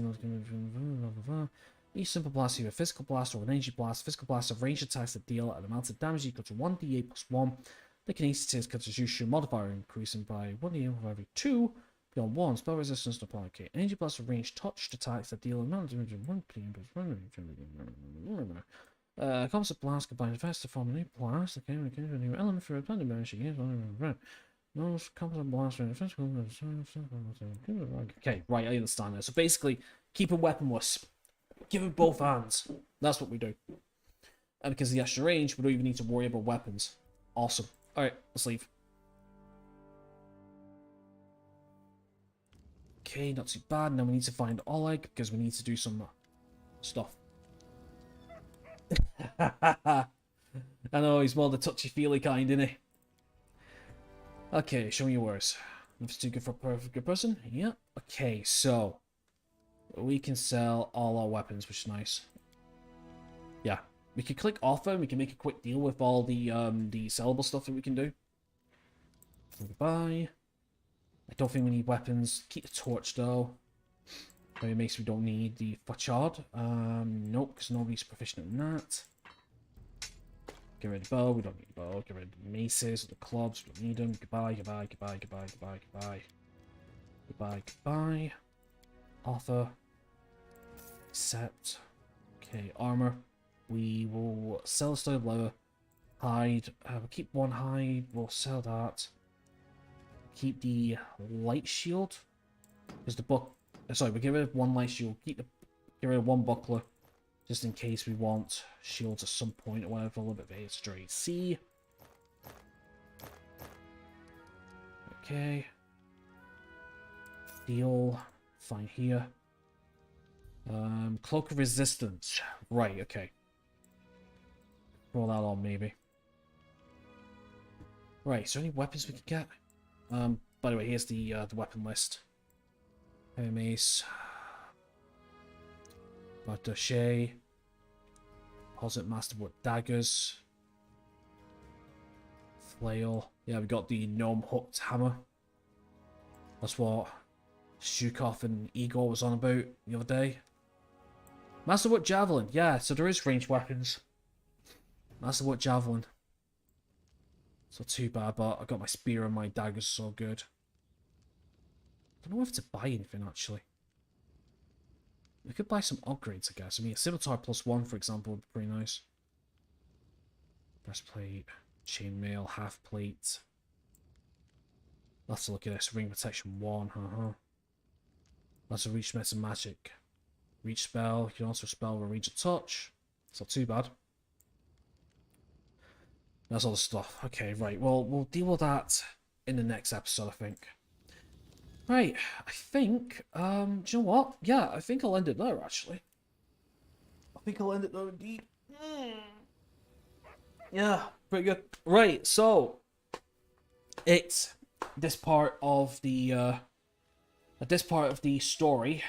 each simple blast, either a physical blast or an energy blast. Physical blasts are range attacks that deal an amount of damage equal to 1d8 plus 1. The kinetic constitution modifier increasing by 1d8 for every 2. Beyond 1, spell resistance to apply. Okay, energy blasts are range touched attacks that deal an amount of damage in 1 concept blast combines fast to form a new blast. Okay, we can do a new element for a planet damage against no competent blast. Okay, right, I understand that. So basically, keep a weaponless. Give it both hands. That's what we do. And because of the extra range, we don't even need to worry about weapons. Awesome. Alright, let's leave. Okay, not too bad. Now we need to find Oleg because we need to do some stuff. I know, he's more the touchy-feely kind, isn't he? Okay, show me your wares. That's too good for a perfect good person. Yeah. Okay, so we can sell all our weapons, which is nice. Yeah. We can click offer and we can make a quick deal with all the sellable stuff that we can do. Goodbye. I don't think we need weapons. Keep the torch though. Maybe makes we don't need the facade. Nope, because nobody's proficient in that. Get rid of the bow, we don't need the bow. Get rid of the maces, the clubs, we don't need them. Goodbye, goodbye, goodbye, goodbye, goodbye, goodbye. Goodbye, goodbye. Author. Set. Okay, armor. We will sell the stone leather. Hide. We'll keep one hide. We'll sell that. Keep the light shield. Because the book. Sorry, we get rid of one light shield. Get rid of one buckler. Just in case we want shields at some point or whatever. A little bit of extra AC. Okay. Deal. Fine here. Cloak of resistance. Right, okay. Roll that on, maybe. Right, is there any weapons we can get? By the way, here's the weapon list. Mace. Bartochet. Deposit Masterwood daggers. Flail. Yeah, we got the gnome hooked hammer. That's what Shukov and Igor was on about the other day. Masterwood javelin. Yeah, so there is ranged weapons. Masterwood javelin. It's not too bad, but I got my spear and my daggers so good. I don't know if to buy anything actually. We could buy some upgrades, I guess. I mean, a scimitar +1, for example, would be pretty nice. Breastplate, chainmail, half plate. Let's look at this. Ring protection 1, That's a reach medicine magic. Reach spell. You can also spell with reach of touch. It's not too bad. That's all the stuff. Okay, right. Well, we'll deal with that in the next episode, I think. Right, I think, do you know what? Yeah, I think I'll end it there, actually. I think I'll end it there, indeed. Yeah, pretty good. Right, so, it's this part of the, story,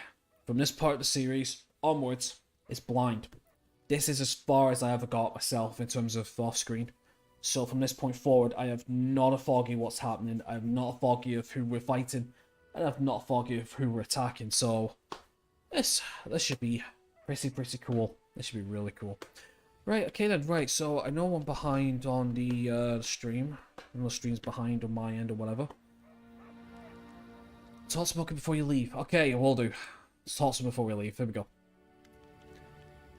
from this part of the series onwards, is blind. This is as far as I ever got myself in terms of off-screen. So from this point forward, I have not a foggy what's happening. I have not a foggy of who we're fighting. And I have not a foggy of who we're attacking. So this should be pretty cool. This should be really cool. Right, okay then. Right, so I know I'm behind on the stream. I know the stream's behind on my end or whatever. Talk smoking before you leave. Okay, I will do. Let's talk some before we leave. Here we go.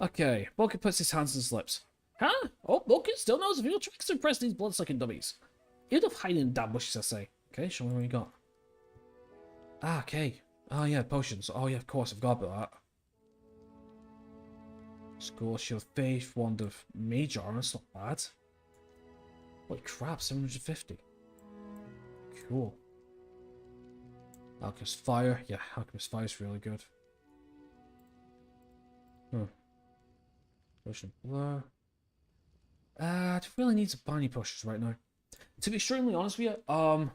Okay, Vulcan puts his hands on his lips. Huh? Oh, Vulcan still knows a few tricks to impress these blood-sucking dummies. You'd have hiding in damn bushes, I say. Okay, show me what you got. Ah, okay. Oh, yeah, potions. Oh, yeah, of course, I forgot about that. Score, Shield of Faith, Wand of Mage Armor, that's not bad. Holy crap, 750. Cool. Alchemist Fire. Yeah, Alchemist Fire is really good. Potion of Blur. I really need some bunny pushes right now. To be extremely honest with you, I'm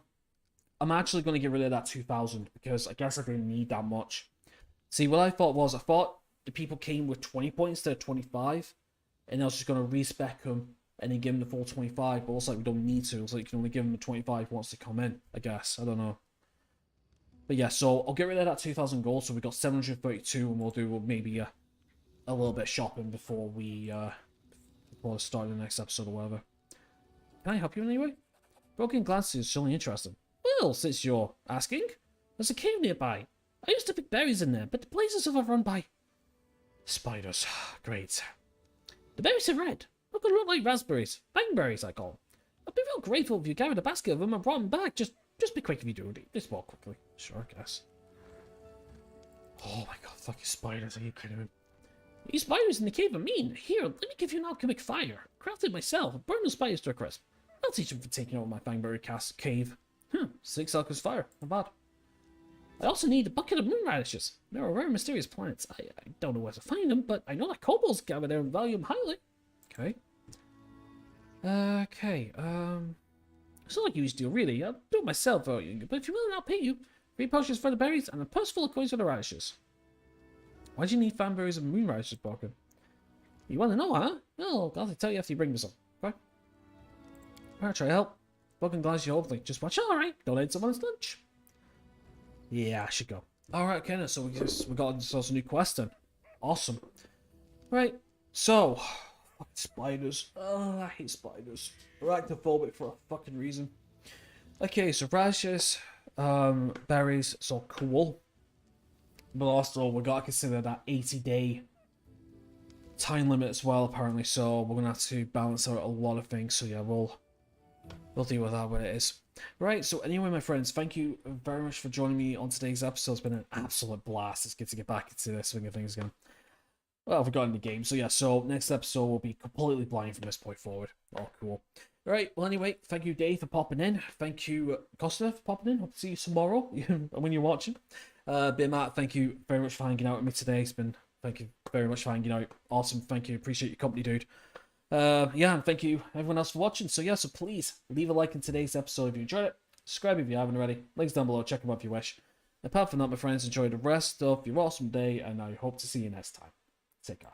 actually going to get rid of that 2,000 because I guess I didn't need that much. See, what I thought the people came with 20 points instead of 25, and I was just going to respec them and then give them the full 25, but also we don't need to, so you can only give them the 25 once they come in, I guess. I don't know. But yeah, so I'll get rid of that 2,000 gold, so we got 732, and we'll do maybe a little bit of shopping before we start the next episode or whatever. Can I help you in any way? Broken glasses is certainly interesting. Well, since you're asking, there's a cave nearby. I used to pick berries in there, but the place is overrun by spiders. Great. The berries are red. Look like raspberries. Bangberries, I call them. I'd be real grateful if you carried a basket of them and brought them back. Just be quick if you do. Just walk quickly. Sure, I guess. Oh my god, fucking spiders. Are you kidding me? These spiders in the cave are mean. Here, let me give you an alchemic fire. Crafted myself. Burn the spiders to a crisp. I'll teach them for taking over my Fangberry cave. 6 alchemist fire. Not bad. I also need a bucket of moon radishes. They're rare mysterious plants. I don't know where to find them, but I know that kobolds gather there and value them highly. Okay. It's not like you used to do, really. I'll do it myself, but if you're willing, I'll pay you. 3 potions for the berries and a purse full of coins for the radishes. Why do you need fanberries and moon radishes, Broken? You want to know, huh? Well, I'll have to tell you after you bring me some. Okay? I'll try to help. Broken glass you hopefully. Just watch. Alright, don't eat someone's lunch. Yeah, I should go. Alright, okay, so we got ourselves a new quest then. Awesome. Right, so fucking spiders. Oh, I hate spiders. Arachnophobic for a fucking reason. Okay, so radishes, berries, so cool. But also, we gotta consider that 80-day time limit as well, apparently. So we're gonna have to balance out a lot of things. So yeah, we'll deal with that when it is. Right. So anyway, my friends, thank you very much for joining me on today's episode. It's been an absolute blast. It's good to get back into this swing of things again. Well, I've forgotten the game. So yeah. So next episode will be completely blind from this point forward. Oh, cool. Right. Well, anyway, thank you, Dave, for popping in. Thank you, Costa, for popping in. Hope to see you tomorrow when you're watching. Matt, thank you very much for hanging out with me today. Thank you very much for hanging out. Awesome. Thank you. Appreciate your company, dude. Yeah, and thank you everyone else for watching. So yeah, so please leave a like in today's episode if you enjoyed it. Subscribe if you haven't already. Links down below. Check them out if you wish. Apart from that, my friends, enjoy the rest of your awesome day, and I hope to see you next time. Take care.